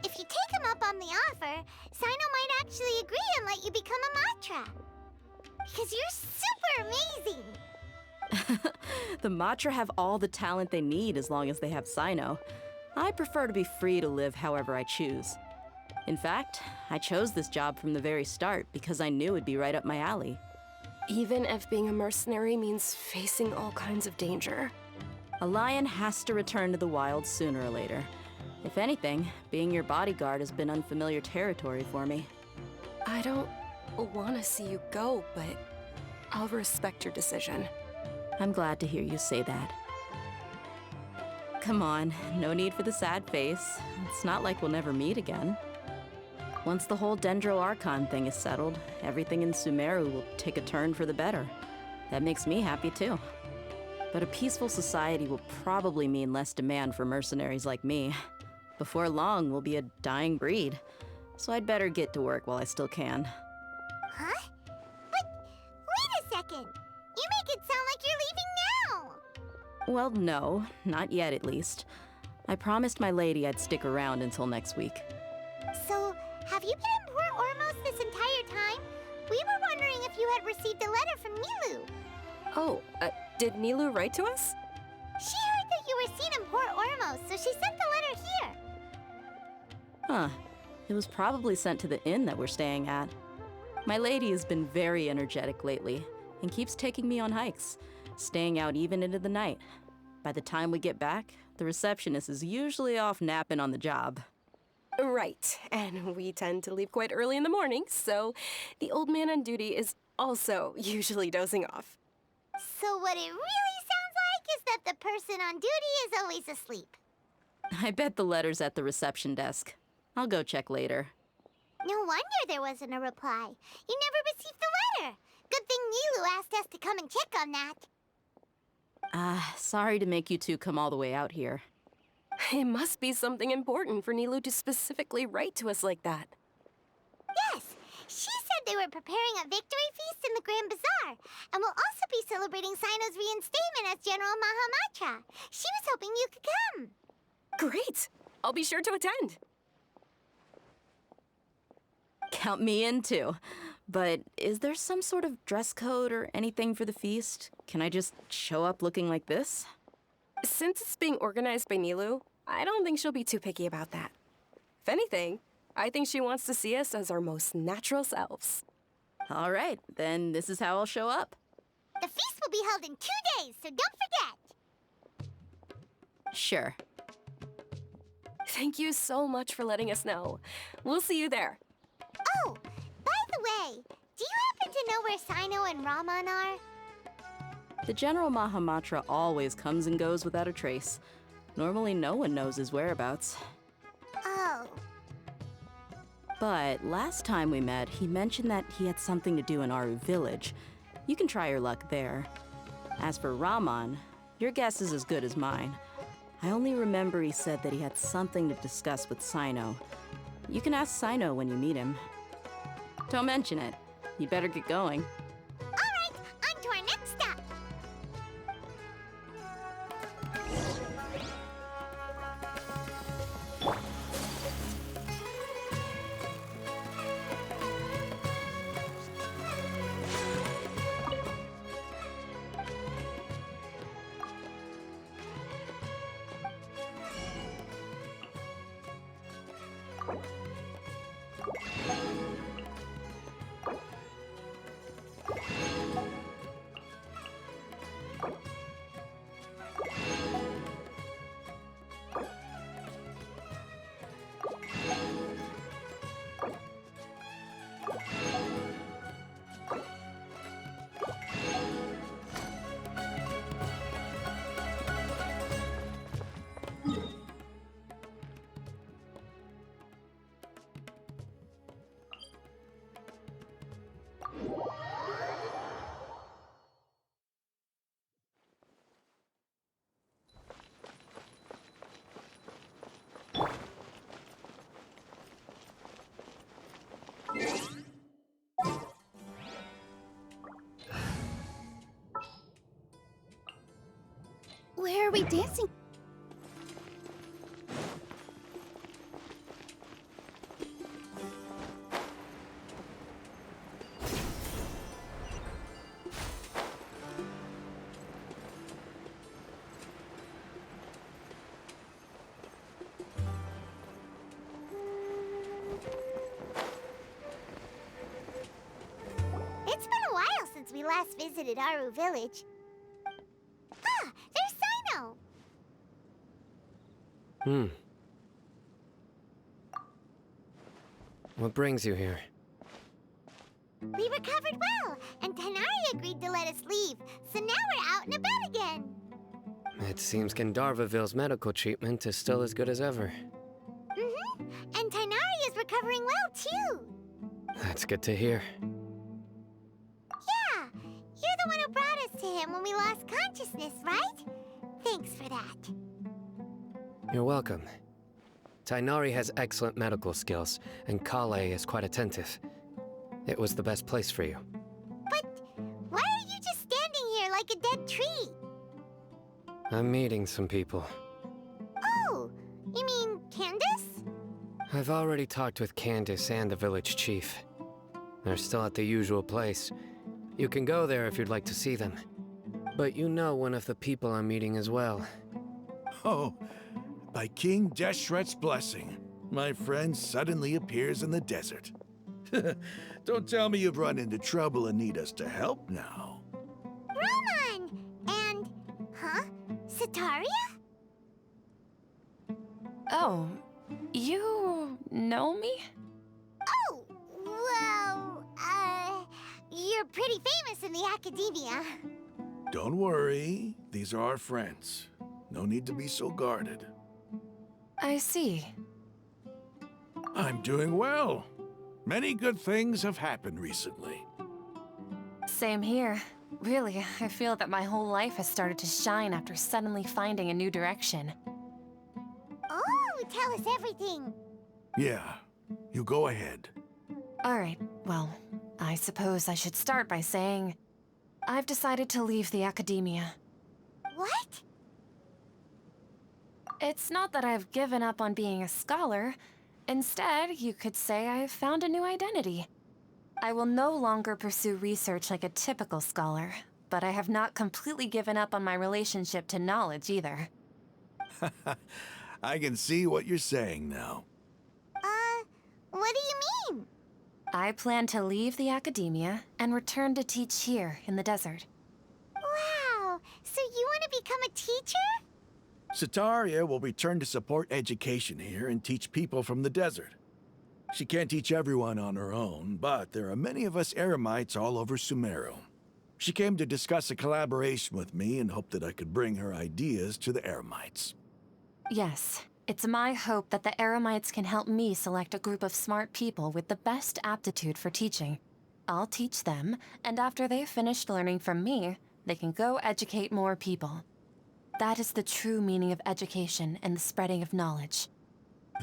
if you take him up on the offer, Sino might actually agree and let you become a Matra. Because you're super amazing! The Matra have all the talent they need as long as they have Sino. I prefer to be free to live however I choose. In fact, I chose this job from the very start because I knew it'd be right up my alley. Even if being a mercenary means facing all kinds of danger. A lion has to return to the wild sooner or later. If anything, being your bodyguard has been unfamiliar territory for me. I don't want to see you go, but I'll respect your decision. I'm glad to hear you say that. Come on, no need for the sad face. It's not like we'll never meet again. Once the whole Dendro Archon thing is settled, everything in Sumeru will take a turn for the better. That makes me happy too. But a peaceful society will probably mean less demand for mercenaries like me. Before long, we'll be a dying breed. So I'd better get to work while I still can. Huh? But wait a second. You make it sound like you're leaving now. Well, no, not yet at least. I promised my lady I'd stick around until next week. So, have you been in Port Ormos this entire time? We were wondering if you had received a letter from Nilou. Oh, did Nilou write to us? She heard that you were seen in Port Ormos, so she sent the letter here. Huh. It was probably sent to the inn that we're staying at. My lady has been very energetic lately and keeps taking me on hikes, staying out even into the night. By the time we get back, the receptionist is usually off napping on the job. Right, and we tend to leave quite early in the morning, so the old man on duty is also usually dozing off. So what it really sounds like is that the person on duty is always asleep. I bet the letter's at the reception desk. I'll go check later. No wonder there wasn't a reply. You never received the letter. Good thing Nilou asked us to come and check on that. Sorry to make you two come all the way out here. It must be something important for Nilou to specifically write to us like that. Yes, she said they were preparing a victory feast in the Grand Bazaar, and will also be celebrating Sino's reinstatement as General Mahamatra. She was hoping you could come. Great! I'll be sure to attend. Count me in too. But is there some sort of dress code or anything for the feast? Can I just show up looking like this? Since it's being organized by Nilou, I don't think she'll be too picky about that. If anything, I think she wants to see us as our most natural selves. All right, then this is how I'll show up. The feast will be held in 2 days, so don't forget. Sure. Thank you so much for letting us know. We'll see you there. Oh, by the way, do you happen to know where Sino and Raman are? The General Mahamatra always comes and goes without a trace. Normally no one knows his whereabouts. Oh. But last time we met, he mentioned that he had something to do in Aru village. You can try your luck there. As for Raman, your guess is as good as mine. I only remember he said that he had something to discuss with Sino. You can ask Sino when you meet him. Don't mention it. You better get going. All right, on to our next stop. Where are we dancing? It's been a while since we last visited Aru village. Ah, there's Sino! What brings you here? We recovered well, and Tanari agreed to let us leave, so now we're out and about again. It seems Gandharvaville's medical treatment is still as good as ever. Mm-hmm, and Tanari is recovering well, too. That's good to hear. Yeah, you're the one who brought us to him when we lost consciousness, right? Thanks for that. You're welcome. Tainari has excellent medical skills, and Kale is quite attentive. It was the best place for you. But why are you just standing here like a dead tree? I'm meeting some people. Oh, you mean Candace? I've already talked with Candace and the village chief. They're still at the usual place. You can go there if you'd like to see them. But you know one of the people I'm meeting as well. Oh, by King Deshret's blessing, my friend suddenly appears in the desert. Don't tell me you've run into trouble and need us to help now. Roman! And, Sataria? Oh, you know me? Oh, well, you're pretty famous in the academia. Don't worry, these are our friends. No need to be so guarded. I see. I'm doing well. Many good things have happened recently. Same here. Really, I feel that my whole life has started to shine after suddenly finding a new direction. Oh, tell us everything. Yeah, you go ahead. Alright, well, I suppose I should start by saying I've decided to leave the academia. What? It's not that I've given up on being a scholar. Instead, you could say I've found a new identity. I will no longer pursue research like a typical scholar, but I have not completely given up on my relationship to knowledge either. I can see what you're saying now. What do you mean? I plan to leave the academia and return to teach here in the desert. Wow, so you want to become a teacher? Sataria will return to support education here and teach people from the desert. She can't teach everyone on her own, but there are many of us Eremites all over Sumeru. She came to discuss a collaboration with me and hoped that I could bring her ideas to the Eremites. Yes, it's my hope that the Eremites can help me select a group of smart people with the best aptitude for teaching. I'll teach them, and after they've finished learning from me, they can go educate more people. That is the true meaning of education and the spreading of knowledge.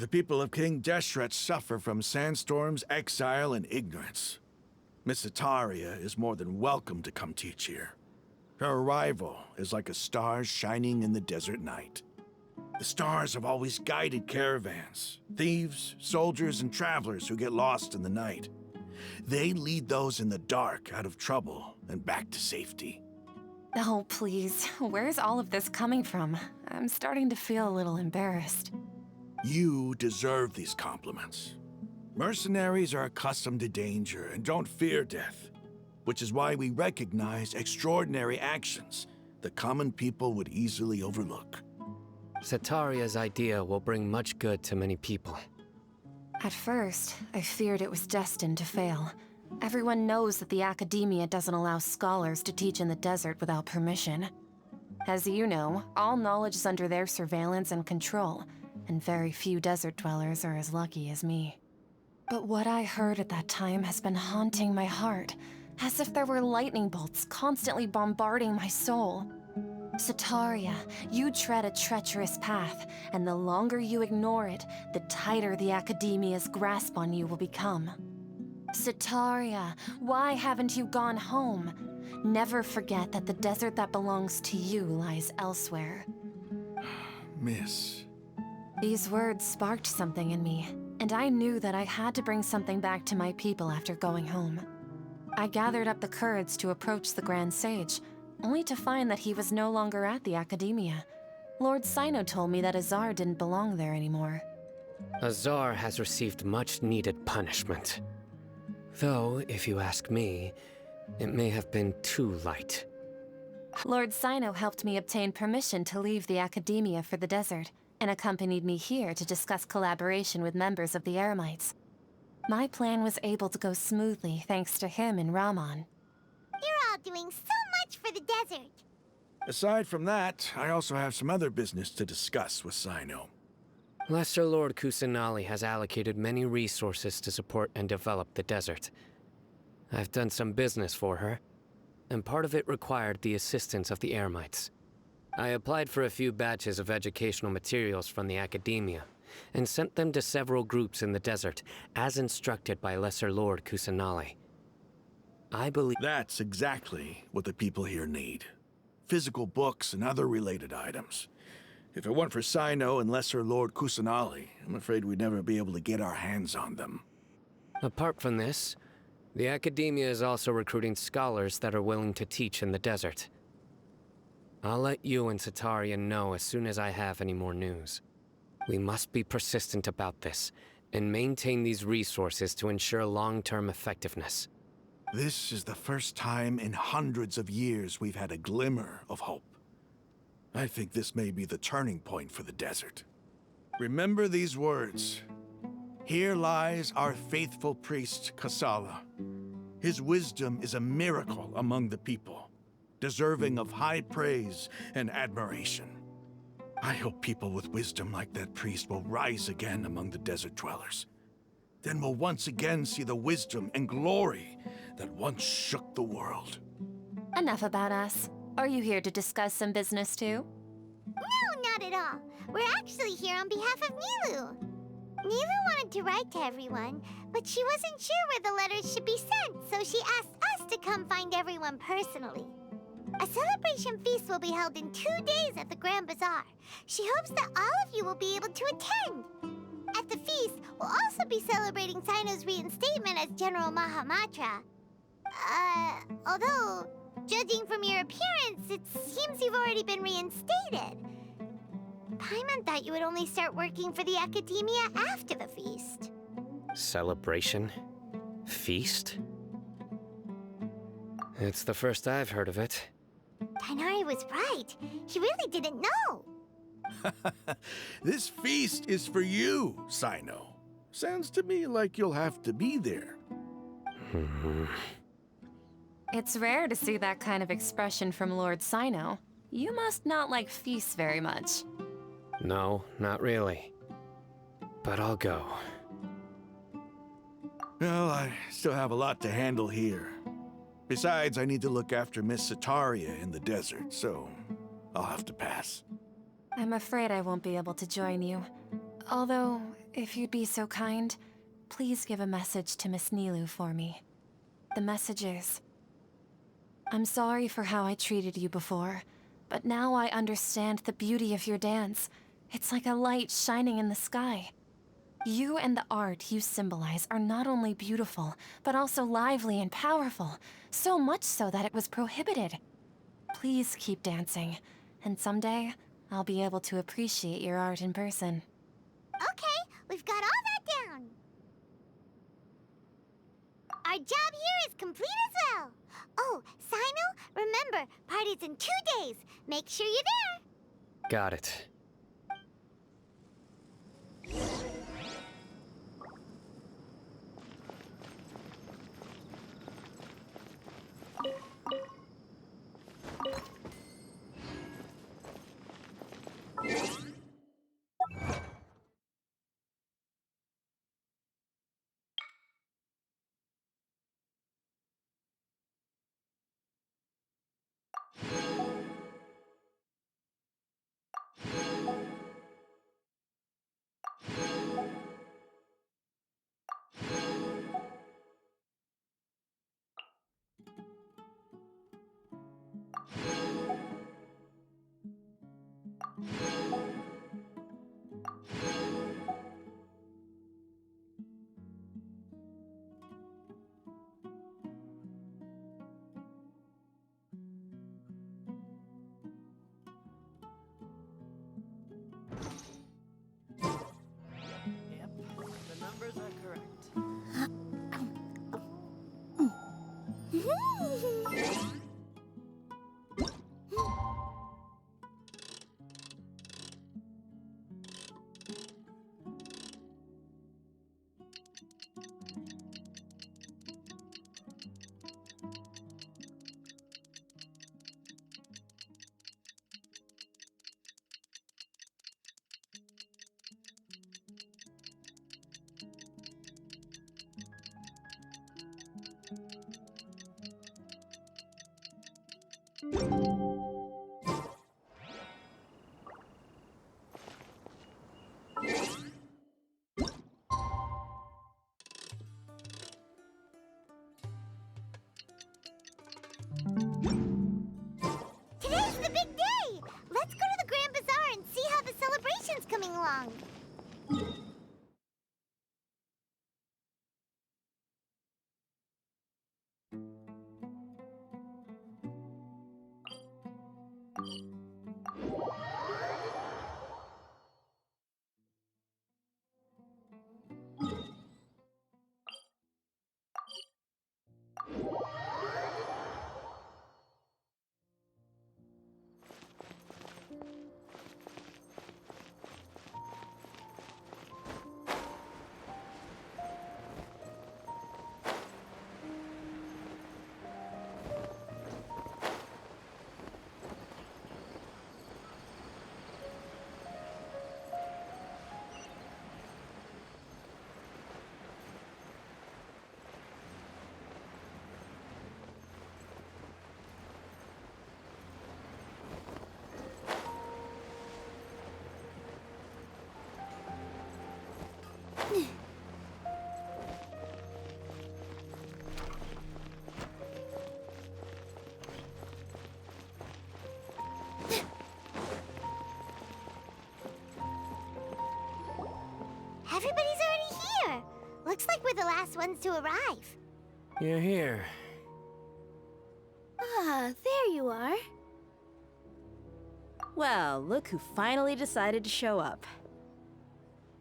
The people of King Deshret suffer from sandstorms, exile, and ignorance. Miss Sataria is more than welcome to come teach here. Her arrival is like a star shining in the desert night. The stars have always guided caravans, thieves, soldiers, and travelers who get lost in the night. They lead those in the dark out of trouble and back to safety. Oh, please. Where's all of this coming from? I'm starting to feel a little embarrassed. You deserve these compliments. Mercenaries are accustomed to danger and don't fear death, which is why we recognize extraordinary actions that common people would easily overlook. Sataria's idea will bring much good to many people. At first, I feared it was destined to fail. Everyone knows that the academia doesn't allow scholars to teach in the desert without permission. As you know, all knowledge is under their surveillance and control, and very few desert dwellers are as lucky as me. But what I heard at that time has been haunting my heart, as if there were lightning bolts constantly bombarding my soul. Sataria, you tread a treacherous path, and the longer you ignore it, the tighter the academia's grasp on you will become. Sataria, why haven't you gone home? Never forget that the desert that belongs to you lies elsewhere. Miss. These words sparked something in me, and I knew that I had to bring something back to my people after going home. I gathered up the courage to approach the Grand Sage, only to find that he was no longer at the academia. Lord Sino told me that Azar didn't belong there anymore. Azar has received much-needed punishment. Though, if you ask me, it may have been too light. Lord Sino helped me obtain permission to leave the academia for the desert, and accompanied me here to discuss collaboration with members of the Eremites. My plan was able to go smoothly thanks to him and Rahman. You're all doing so much for the desert. Aside from that, I also have some other business to discuss with Sino. Lesser Lord Kusanali has allocated many resources to support and develop the desert. I've done some business for her, and part of it required the assistance of the Eremites. I applied for a few batches of educational materials from the academia, and sent them to several groups in the desert, as instructed by Lesser Lord Kusanali. I believe... That's exactly what the people here need. Physical books and other related items. If it weren't for Sino and Lesser Lord Kusanali, I'm afraid we'd never be able to get our hands on them. Apart from this, the Academia is also recruiting scholars that are willing to teach in the desert. I'll let you and Satarian know as soon as I have any more news. We must be persistent about this, and maintain these resources to ensure long-term effectiveness. This is the first time in hundreds of years we've had a glimmer of hope. I think this may be the turning point for the desert. Remember these words. Here lies our faithful priest, Kasala. His wisdom is a miracle among the people, deserving of high praise and admiration. I hope people with wisdom like that priest will rise again among the desert dwellers. Then we'll once again see the wisdom and glory that once shook the world. Enough about us. Are you here to discuss some business too? No, not at all. We're actually here on behalf of Nilou. Nilou wanted to write to everyone, but she wasn't sure where the letters should be sent, so she asked us to come find everyone personally. A celebration feast will be held in 2 days at the Grand Bazaar. She hopes that all of you will be able to attend. At the feast, we'll also be celebrating Sino's reinstatement as General Mahamatra. Although, judging from your appearance, it seems you've already been reinstated. Paimon thought you would only start working for the Academia after the feast. Celebration? Feast? It's the first I've heard of it. Tighnari was right. He really didn't know. This feast is for you, Sino. Sounds to me like you'll have to be there. It's rare to see that kind of expression from Lord Sino. You must not like feasts very much. No, not really. But I'll go. Well, I still have a lot to handle here. Besides, I need to look after Miss Sataria in the desert, so I'll have to pass. I'm afraid I won't be able to join you. Although, if you'd be so kind, please give a message to Miss Nilou for me. The message is... I'm sorry for how I treated you before, but now I understand the beauty of your dance. It's like a light shining in the sky. You and the art you symbolize are not only beautiful, but also lively and powerful, so much so that it was prohibited. Please keep dancing, and someday, I'll be able to appreciate your art in person. Okay, we've got all that down. Our job here is complete as well. Oh, Sino, remember, party's in 2 days. Make sure you're there. Got it. The numbers are correct. congratulations coming along. Everybody's already here. Looks like we're the last ones to arrive. You're here. Ah, there you are. Well, look who finally decided to show up.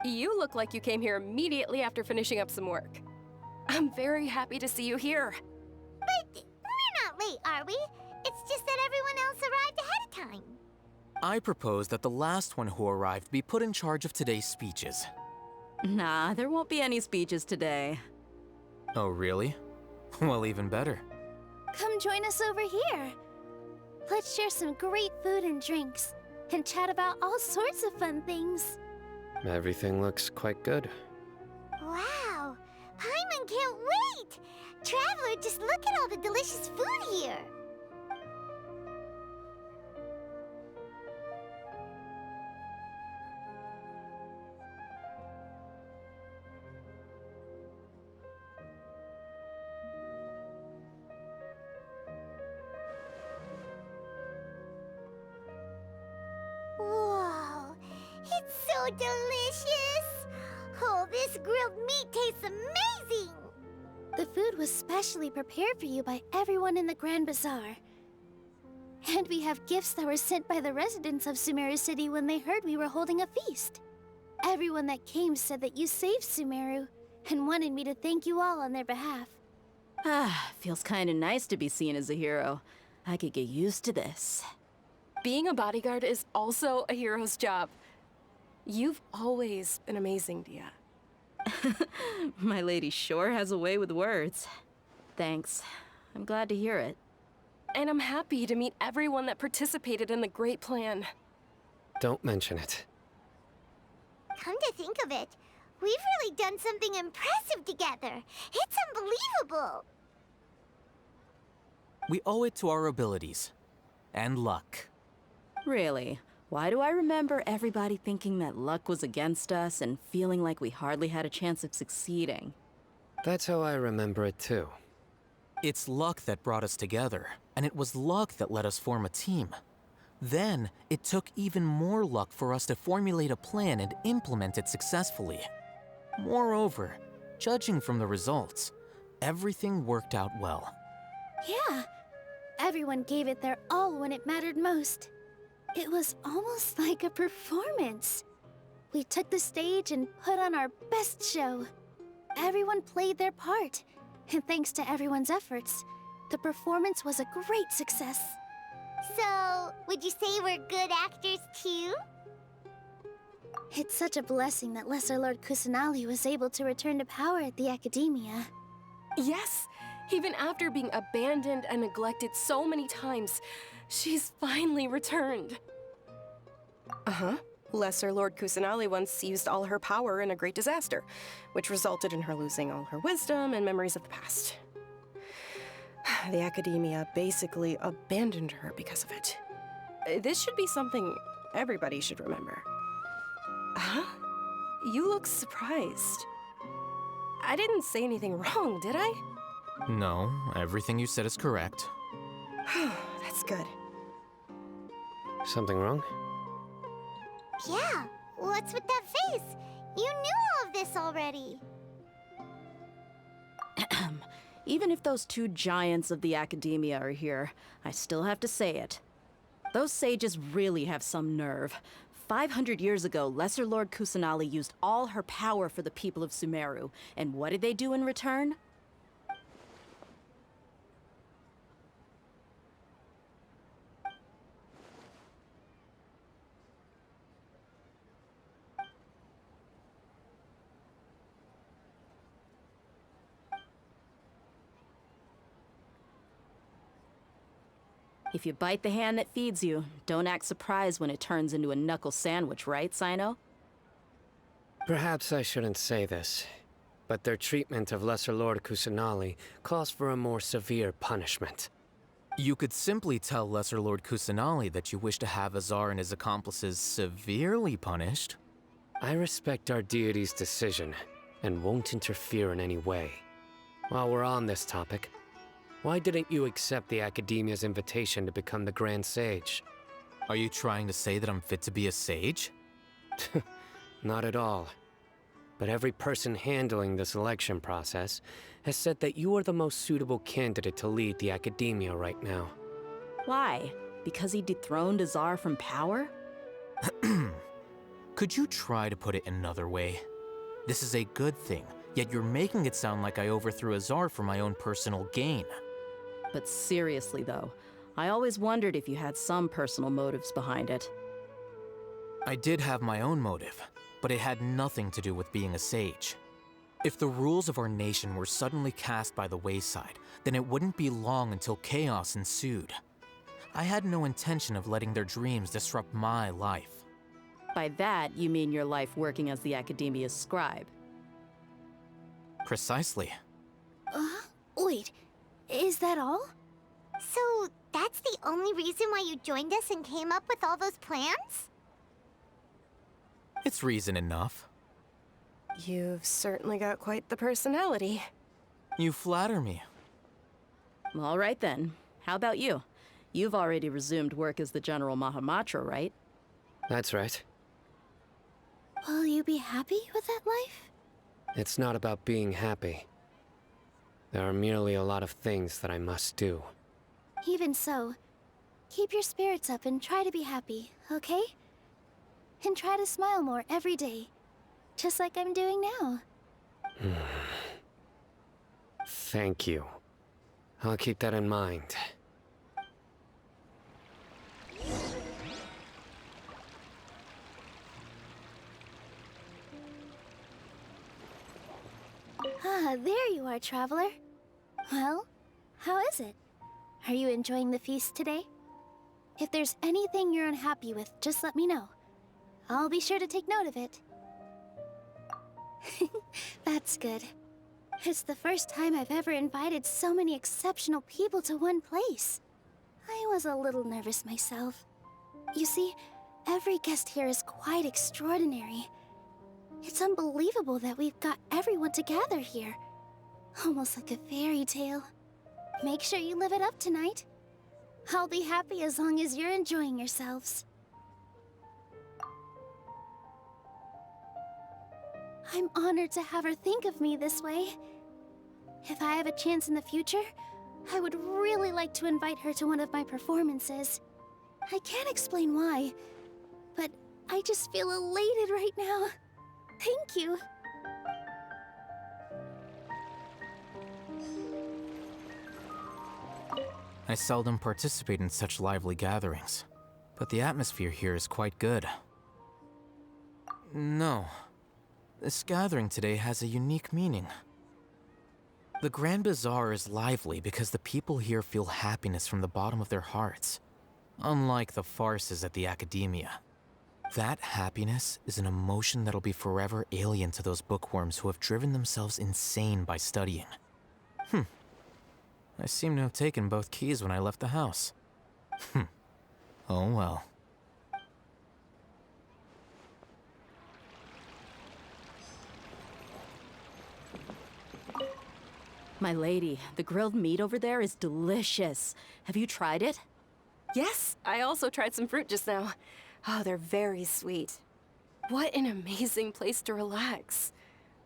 You look like you came here immediately after finishing up some work. I'm very happy to see you here. But we're not late, are we? It's just that everyone else arrived ahead of time. I propose that the last one who arrived be put in charge of today's speeches. Nah, there won't be any speeches today. Oh, really? Well, even better. Come join us over here. Let's share some great food and drinks, and chat about all sorts of fun things. Everything looks quite good. Wow! Paimon can't wait! Traveler, just look at all the delicious food here! Whoa! It's so delicious! Oh, this grilled meat tastes amazing! The food was specially prepared for you by everyone in the Grand Bazaar. And we have gifts that were sent by the residents of Sumeru City when they heard we were holding a feast. Everyone that came said that you saved Sumeru and wanted me to thank you all on their behalf. Ah, feels kinda nice to be seen as a hero. I could get used to this. Being a bodyguard is also a hero's job. You've always been amazing, Dia. My lady sure has a way with words. Thanks. I'm glad to hear it. And I'm happy to meet everyone that participated in the great plan. Don't mention it. Come to think of it, we've really done something impressive together. It's unbelievable. We owe it to our abilities. And luck. Really? Why do I remember everybody thinking that luck was against us and feeling like we hardly had a chance of succeeding? That's how I remember it too. It's luck that brought us together, and it was luck that let us form a team. Then, it took even more luck for us to formulate a plan and implement it successfully. Moreover, judging from the results, everything worked out well. Yeah, everyone gave it their all when it mattered most. It was almost like a performance. We took the stage and put on our best show. Everyone played their part, and thanks to everyone's efforts, the performance was a great success. So, would you say we're good actors too? It's such a blessing that Lesser Lord Kusanali was able to return to power at the Academia. Yes, even after being abandoned and neglected so many times, she's finally returned. Uh-huh. Lesser Lord Kusanali once used all her power in a great disaster, which resulted in her losing all her wisdom and memories of the past. The Academia basically abandoned her because of it. This should be something everybody should remember. Huh? You look surprised. I didn't say anything wrong, did I? No, everything you said is correct. That's good. Something wrong? Yeah, What's with that face? You knew all of this already. Even if those two giants of the academia are here, I still have to say it. Those sages really have some nerve. 500 years ago, Lesser Lord Kusanali used all her power for the people of Sumeru. And what did they do in return? If you bite the hand that feeds you, don't act surprised when it turns into a knuckle sandwich, right, Sino? Perhaps I shouldn't say this, but their treatment of Lesser Lord Kusanali calls for a more severe punishment. You could simply tell Lesser Lord Kusanali that you wish to have Azar and his accomplices severely punished. I respect our deity's decision, and won't interfere in any way. While we're on this topic, why didn't you accept the Academia's invitation to become the Grand Sage? Are you trying to say that I'm fit to be a sage? Not at all. But every person handling the selection process has said that you are the most suitable candidate to lead the Academia right now. Why? Because he dethroned Azar from power? Could you try to put it another way? This is a good thing, yet you're making it sound like I overthrew Azar for my own personal gain. But seriously though, I always wondered if you had some personal motives behind it. I did have my own motive, but it had nothing to do with being a sage. If the rules of our nation were suddenly cast by the wayside, then it wouldn't be long until chaos ensued. I had no intention of letting their dreams disrupt my life. By that, you mean your life working as the Academia's scribe. Precisely. Wait, is that all? So, that's the only reason why you joined us and came up with all those plans? It's reason enough. You've certainly got quite the personality. You flatter me. All right then. How about you? You've already resumed work as the General Mahamatra, right? That's right. Will you be happy with that life? It's not about being happy. There are merely a lot of things that I must do. Even so, keep your spirits up and try to be happy, okay? And try to smile more every day, just like I'm doing now. Thank you. I'll keep that in mind. Ah, there you are, traveler. Well, how is it? Are you enjoying the feast today? If there's anything you're unhappy with, just let me know. I'll be sure to take note of it. That's good. It's the first time I've ever invited so many exceptional people to one place. I was a little nervous myself. You see, every guest here is quite extraordinary. It's unbelievable that we've got everyone together here. Almost like a fairy tale. Make sure you live it up tonight. I'll be happy as long as you're enjoying yourselves. I'm honored to have her think of me this way. If I have a chance in the future, I would really like to invite her to one of my performances. I can't explain why, but I just feel elated right now. Thank you. I seldom participate in such lively gatherings, but the atmosphere here is quite good. No. This gathering today has a unique meaning. The Grand Bazaar is lively because the people here feel happiness from the bottom of their hearts, unlike the farces at the Academia. That happiness is an emotion that'll be forever alien to those bookworms who have driven themselves insane by studying. I seem to have taken both keys when I left the house. Oh well. My lady, the grilled meat over there is delicious. Have you tried it? Yes, I also tried some fruit just now. Oh, they're very sweet. What an amazing place to relax.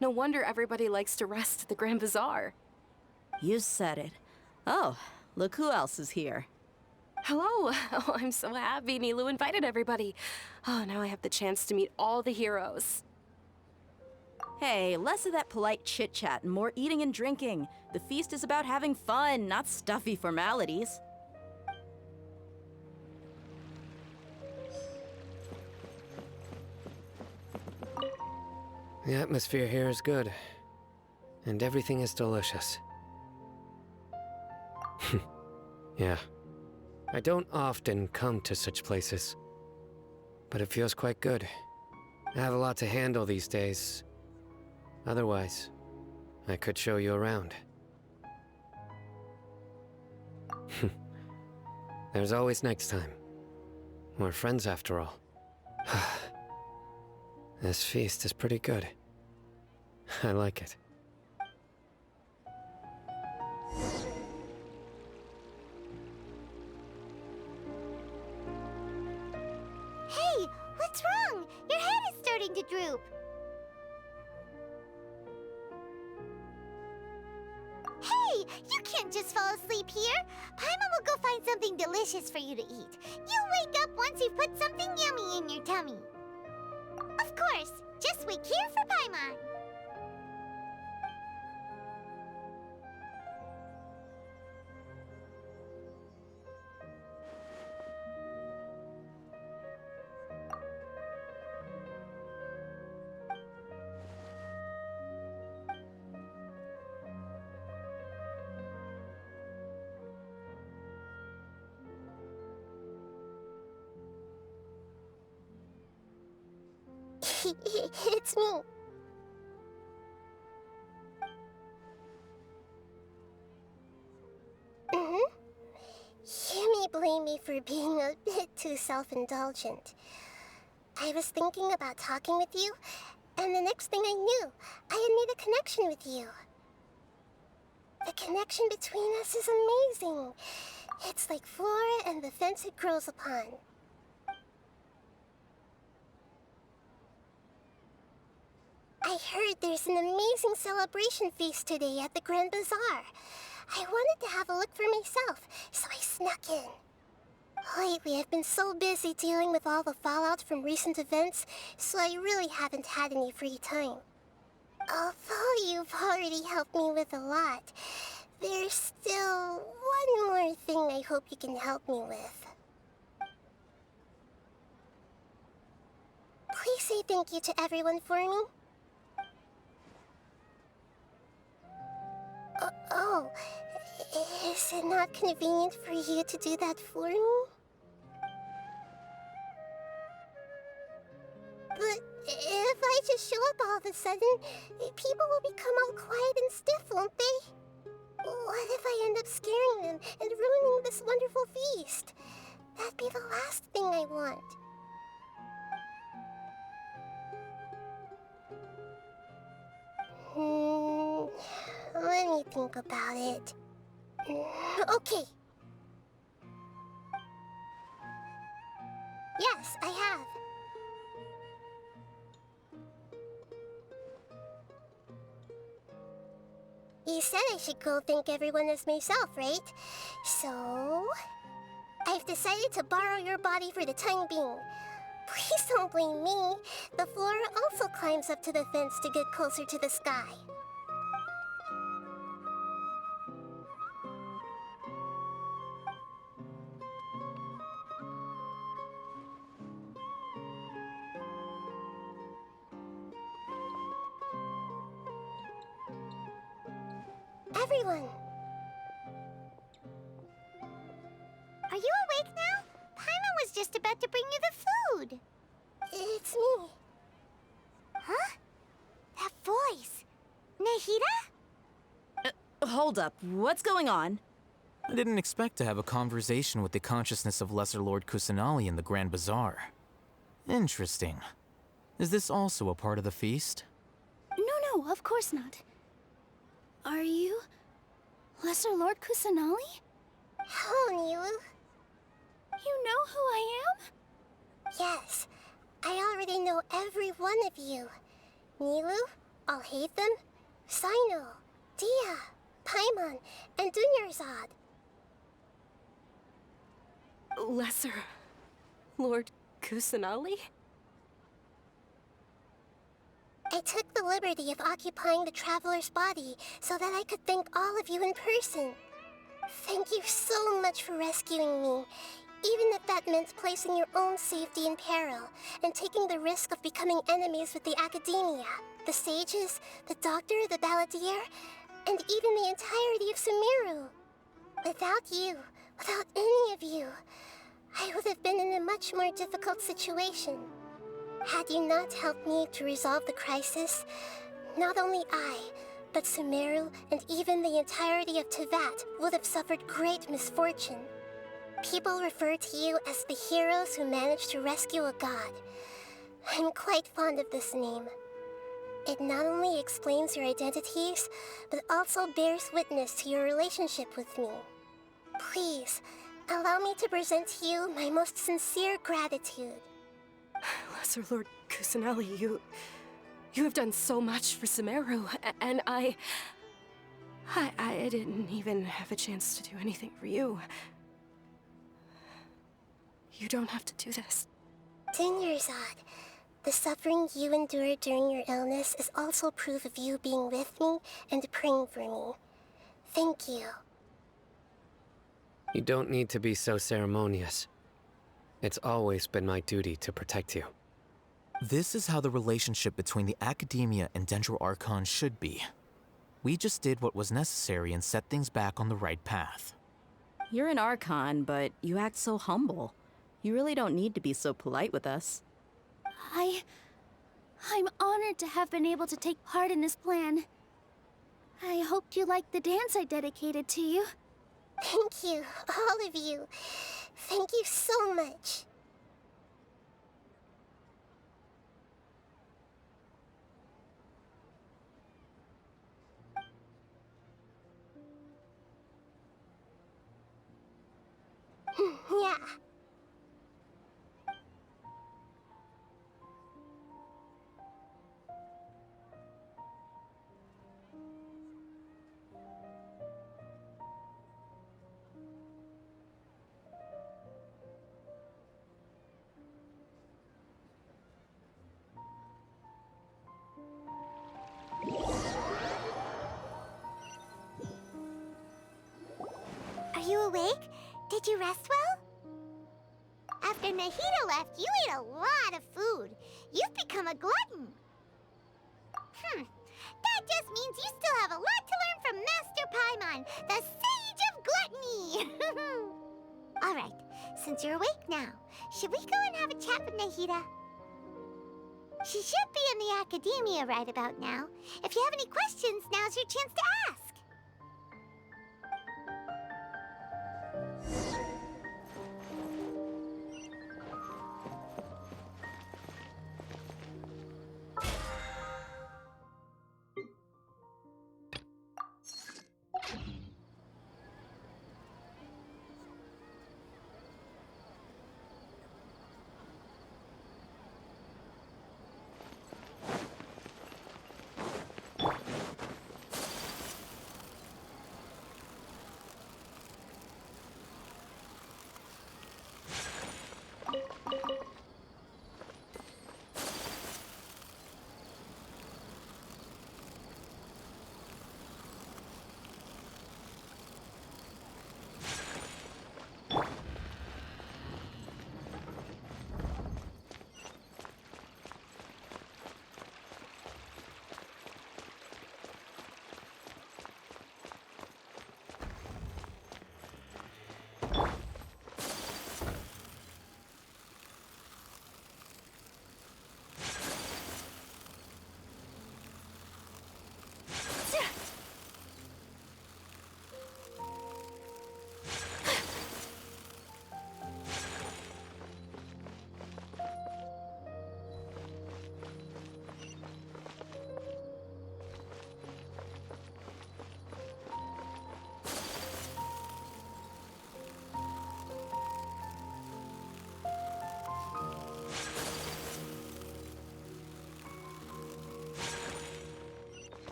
No wonder everybody likes to rest at the Grand Bazaar. You said it. Oh, look who else is here. Hello. Oh, I'm so happy Nilou invited everybody. Oh, now I have the chance to meet all the heroes. Hey, less of that polite chit-chat and more eating and drinking. The feast is about having fun, not stuffy formalities. The atmosphere here is good, and everything is delicious. Yeah. I don't often come to such places, but it feels quite good. I have a lot to handle these days. Otherwise, I could show you around. There's always next time. We're friends after all. This feast is pretty good. I like it. Hey, what's wrong? Your head is starting to droop. Hey, you can't just fall asleep here. Paimon will go find something delicious for you to eat. You'll wake up once you've put something yummy in your tummy. Of course, just wait here for Paimon. It's me. You may blame me for being a bit too self-indulgent. I was thinking about talking with you, and the next thing I knew, I had made a connection with you. The connection between us is amazing. It's like flora and the fence it grows upon. I heard there's an amazing celebration feast today at the Grand Bazaar. I wanted to have a look for myself, so I snuck in. Lately, I've been so busy dealing with all the fallout from recent events, so I really haven't had any free time. Although you've already helped me with a lot, there's still one more thing I hope you can help me with. Please say thank you to everyone for me. Oh, is it not convenient for you to do that for me? But if I just show up all of a sudden, people will become all quiet and stiff, won't they? What if I end up scaring them and ruining this wonderful feast? That'd be the last thing I want. Let me think about it. Okay. Yes, I have. You said I should go thank everyone as myself, right? So, I've decided to borrow your body for the time being. Please don't blame me. The flora also climbs up to the fence to get closer to the sky. Everyone! Are you awake now? Paimon was just about to bring you the food. It's me. Huh? That voice. Nahida? Hold up, what's going on? I didn't expect to have a conversation with the consciousness of Lesser Lord Kusanali in the Grand Bazaar. Interesting. Is this also a part of the feast? No, of course not. Are you Lesser Lord Kusanali? Hello, Nilou. You know who I am? Yes. I already know every one of you. Nilu, I'll hate them, Sino, Dia, Paimon, and Dunyarzad. Lesser Lord Kusanali? I took the liberty of occupying the traveler's body so that I could thank all of you in person. Thank you so much for rescuing me, even if that meant placing your own safety in peril and taking the risk of becoming enemies with the Academia, the sages, the doctor, the balladeer, and even the entirety of Sumeru. Without you, without any of you, I would have been in a much more difficult situation. Had you not helped me to resolve the crisis, not only I, but Sumeru and even the entirety of Tevat would have suffered great misfortune. People refer to you as the heroes who managed to rescue a god. I'm quite fond of this name. It not only explains your identities, but also bears witness to your relationship with me. Please, allow me to present to you my most sincere gratitude. Lesser Lord Kusanali, you have done so much for Sumeru, and I didn't even have a chance to do anything for you. You don't have to do this. Dunyarzad, the suffering you endured during your illness is also proof of you being with me and praying for me. Thank you. You don't need to be so ceremonious. It's always been my duty to protect you. This is how the relationship between the Academia and Dendro Archon should be. We just did what was necessary and set things back on the right path. You're an Archon, but you act so humble. You really don't need to be so polite with us. I'm honored to have been able to take part in this plan. I hoped you liked the dance I dedicated to you. Thank you, all of you. Thank you so much. Yeah. Are you awake? Did you rest well? After Nahida left, you ate a lot of food. You've become a glutton. That just means you still have a lot to learn from Master Paimon, the Sage of Gluttony. All right, since you're awake now, should we go and have a chat with Nahida? She should be in the Academia right about now. If you have any questions, now's your chance to ask.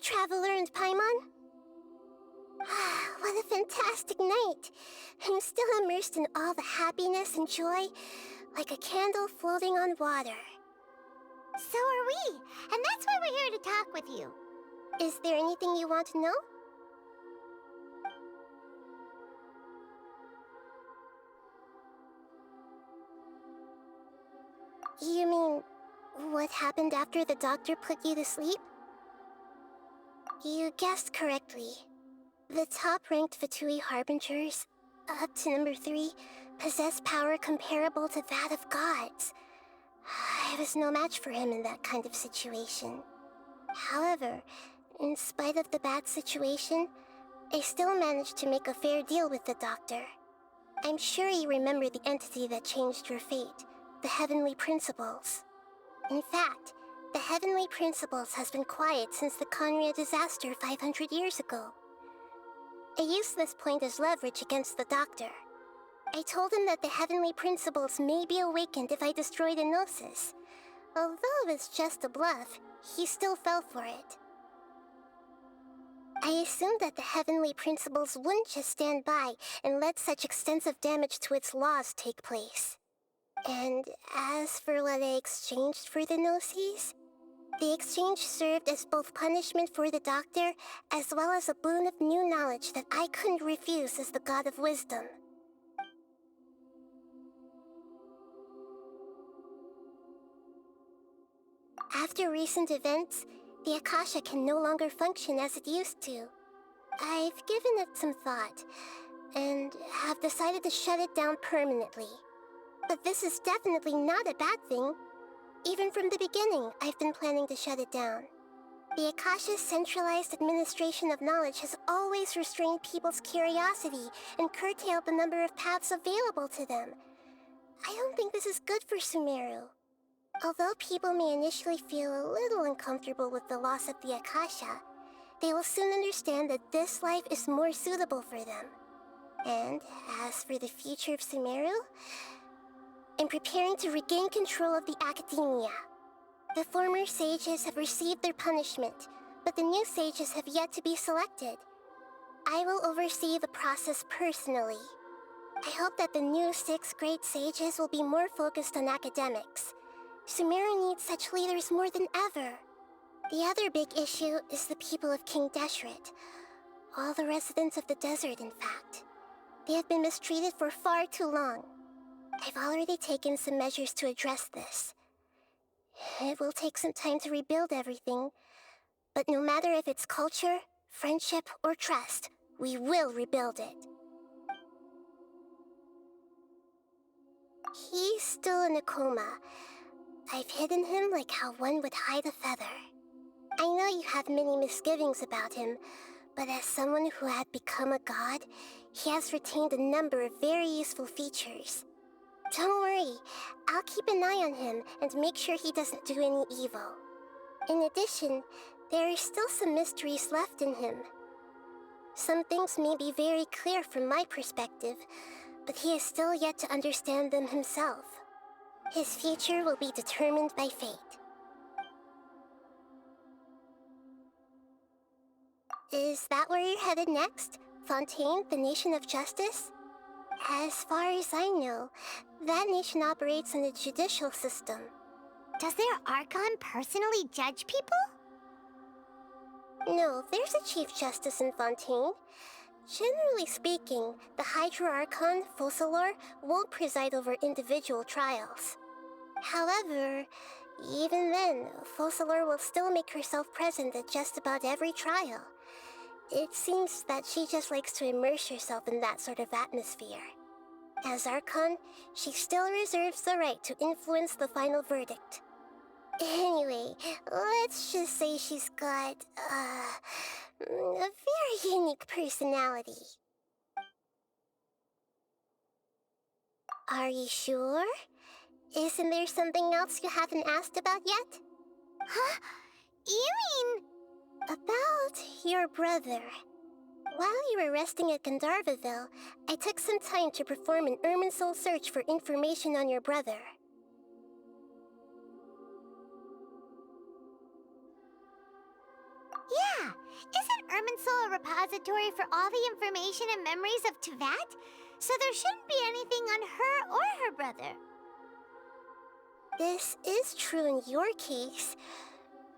Traveler and Paimon? What a fantastic night! I'm still immersed in all the happiness and joy, like a candle floating on water. So are we, and that's why we're here to talk with you. Is there anything you want to know? You mean, what happened after the doctor put you to sleep? You guessed correctly. The top-ranked Fatui Harbingers, up to number 3, possess power comparable to that of gods. I was no match for him in that kind of situation. However, in spite of the bad situation, I still managed to make a fair deal with the doctor. I'm sure you remember the entity that changed your fate, the Heavenly Principles. In fact, the Heavenly Principles has been quiet since the Conria disaster 500 years ago. I used this point as leverage against the doctor. I told him that the Heavenly Principles may be awakened if I destroy the Gnosis. Although it's just a bluff, he still fell for it. I assumed that the Heavenly Principles wouldn't just stand by and let such extensive damage to its laws take place. And as for what I exchanged for the Gnosis, the exchange served as both punishment for the doctor, as well as a boon of new knowledge that I couldn't refuse as the God of Wisdom. After recent events, the Akasha can no longer function as it used to. I've given it some thought, and have decided to shut it down permanently. But this is definitely not a bad thing. Even from the beginning, I've been planning to shut it down. The Akasha's centralized administration of knowledge has always restrained people's curiosity and curtailed the number of paths available to them. I don't think this is good for Sumeru. Although people may initially feel a little uncomfortable with the loss of the Akasha, they will soon understand that this life is more suitable for them. And as for the future of Sumeru, I'm preparing to regain control of the academia. The former sages have received their punishment, but the new sages have yet to be selected. I will oversee the process personally. I hope that the new 6 great sages will be more focused on academics. Sumeru needs such leaders more than ever. The other big issue is the people of King Deshret. All the residents of the desert, in fact. They have been mistreated for far too long. I've already taken some measures to address this. It will take some time to rebuild everything, but no matter if it's culture, friendship, or trust, we will rebuild it. He's still in a coma. I've hidden him like how one would hide a feather. I know you have many misgivings about him, but as someone who had become a god, he has retained a number of very useful features. Don't worry, I'll keep an eye on him and make sure he doesn't do any evil. In addition, there are still some mysteries left in him. Some things may be very clear from my perspective, but he is still yet to understand them himself. His future will be determined by fate. Is that where you're headed next? Fontaine, the Nation of Justice? As far as I know, that nation operates in a judicial system. Does their Archon personally judge people? No, there's a Chief Justice in Fontaine. Generally speaking, the Hydra Archon, Focalor, won't preside over individual trials. However, even then, Focalor will still make herself present at just about every trial. It seems that she just likes to immerse herself in that sort of atmosphere. As Archon, she still reserves the right to influence the final verdict. Anyway, let's just say she's got, a very unique personality. Are you sure? Isn't there something else you haven't asked about yet? Huh? You mean... About your brother. While you were resting at Gandharvaville, I took some time to perform an Irminsul search for information on your brother. Yeah, Irminsul a repository for all the information and memories of Teyvat? So there shouldn't be anything on her or her brother. This is true in your case.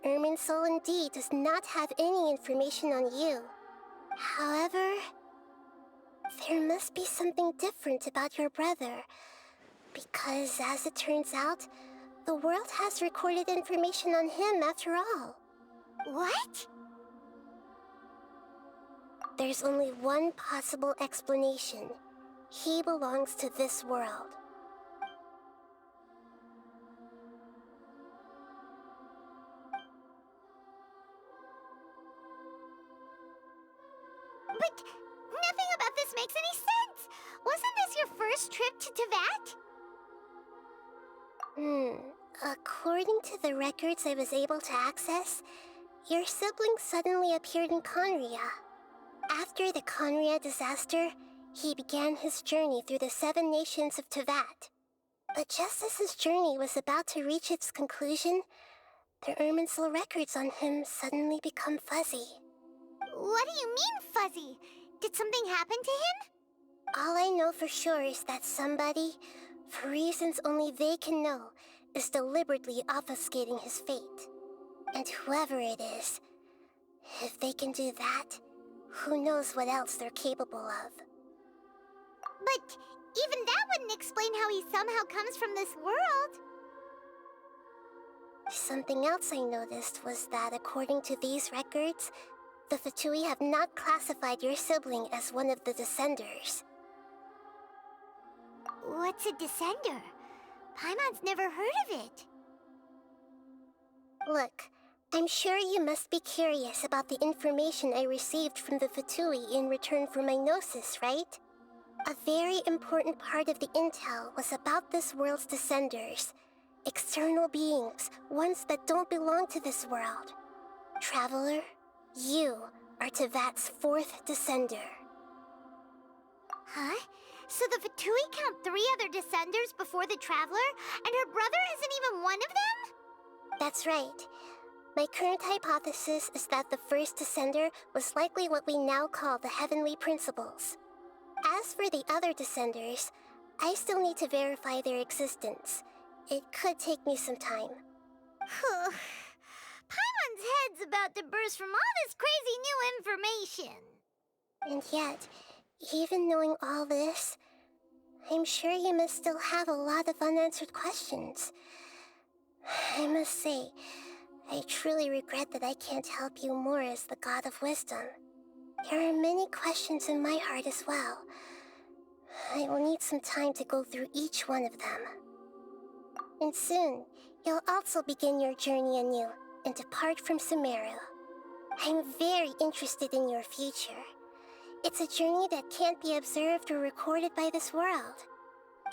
Irminsul indeed does not have any information on you. However, there must be something different about your brother. Because, as it turns out, the world has recorded information on him after all. What? There's only one possible explanation. He belongs to this world. But nothing about this makes any sense! Wasn't this your first trip to Teyvat? According to the records I was able to access, your sibling suddenly appeared in Conria. After the Conria disaster, he began his journey through the 7 nations of Teyvat. But just as his journey was about to reach its conclusion, the Irminsul records on him suddenly become fuzzy. What do you mean, fuzzy? Did something happen to him? All I know for sure is that somebody, for reasons only they can know, is deliberately obfuscating his fate. And whoever it is, if they can do that, who knows what else they're capable of. But even that wouldn't explain how he somehow comes from this world. Something else I noticed was that according to these records, the Fatui have not classified your sibling as one of the Descenders. What's a Descender? Paimon's never heard of it. Look, I'm sure you must be curious about the information I received from the Fatui in return for my gnosis, right? A very important part of the intel was about this world's Descenders. External beings, ones that don't belong to this world. Traveler, you are Teyvat's 4th Descender. Huh? So the Fatui count 3 other Descenders before the Traveler, and her brother isn't even one of them? That's right. My current hypothesis is that the first Descender was likely what we now call the Heavenly Principles. As for the other Descenders, I still need to verify their existence. It could take me some time. Paimon's head's about to burst from all this crazy new information. And yet, even knowing all this, I'm sure you must still have a lot of unanswered questions. I must say, I truly regret that I can't help you more as the God of Wisdom. There are many questions in my heart as well. I will need some time to go through each one of them. And soon, you'll also begin your journey anew and depart from Sumeru. I'm very interested in your future. It's a journey that can't be observed or recorded by this world.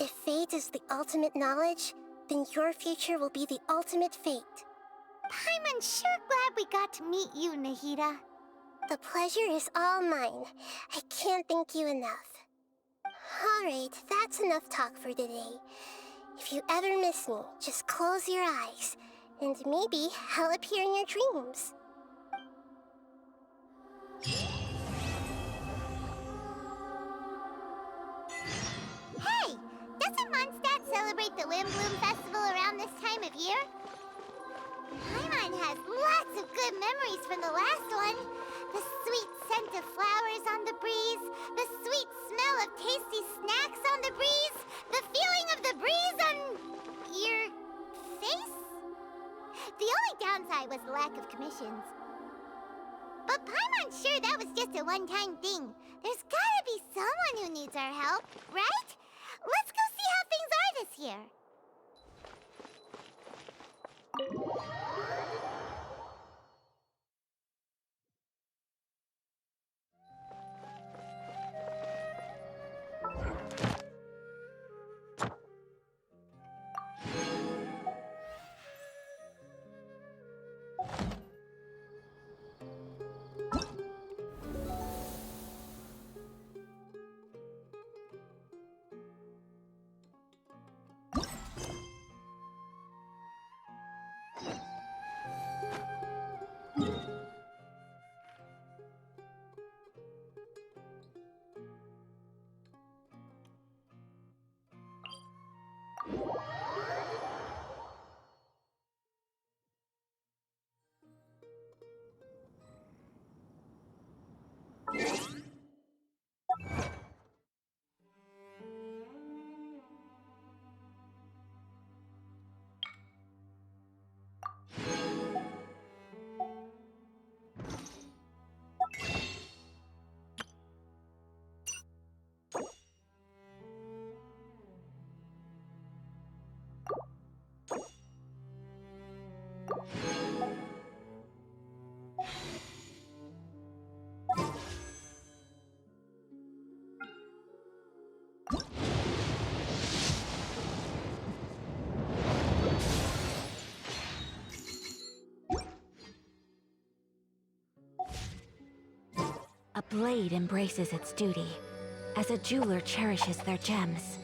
If fate is the ultimate knowledge, then your future will be the ultimate fate. Paimon's sure glad we got to meet you, Nahida. The pleasure is all mine. I can't thank you enough. Alright, that's enough talk for today. If you ever miss me, just close your eyes, and maybe I'll appear in your dreams. Hey! Doesn't Mondstadt celebrate the Wind Bloom Festival around this time of year? Paimon has lots of good memories from the last one. The sweet scent of flowers on the breeze, the sweet smell of tasty snacks on the breeze, the feeling of the breeze on your face? The only downside was the lack of commissions. But Paimon's sure that was just a one-time thing. There's gotta be someone who needs our help, right? Let's go see how things are this year. blade embraces its duty, as a jeweler cherishes their gems.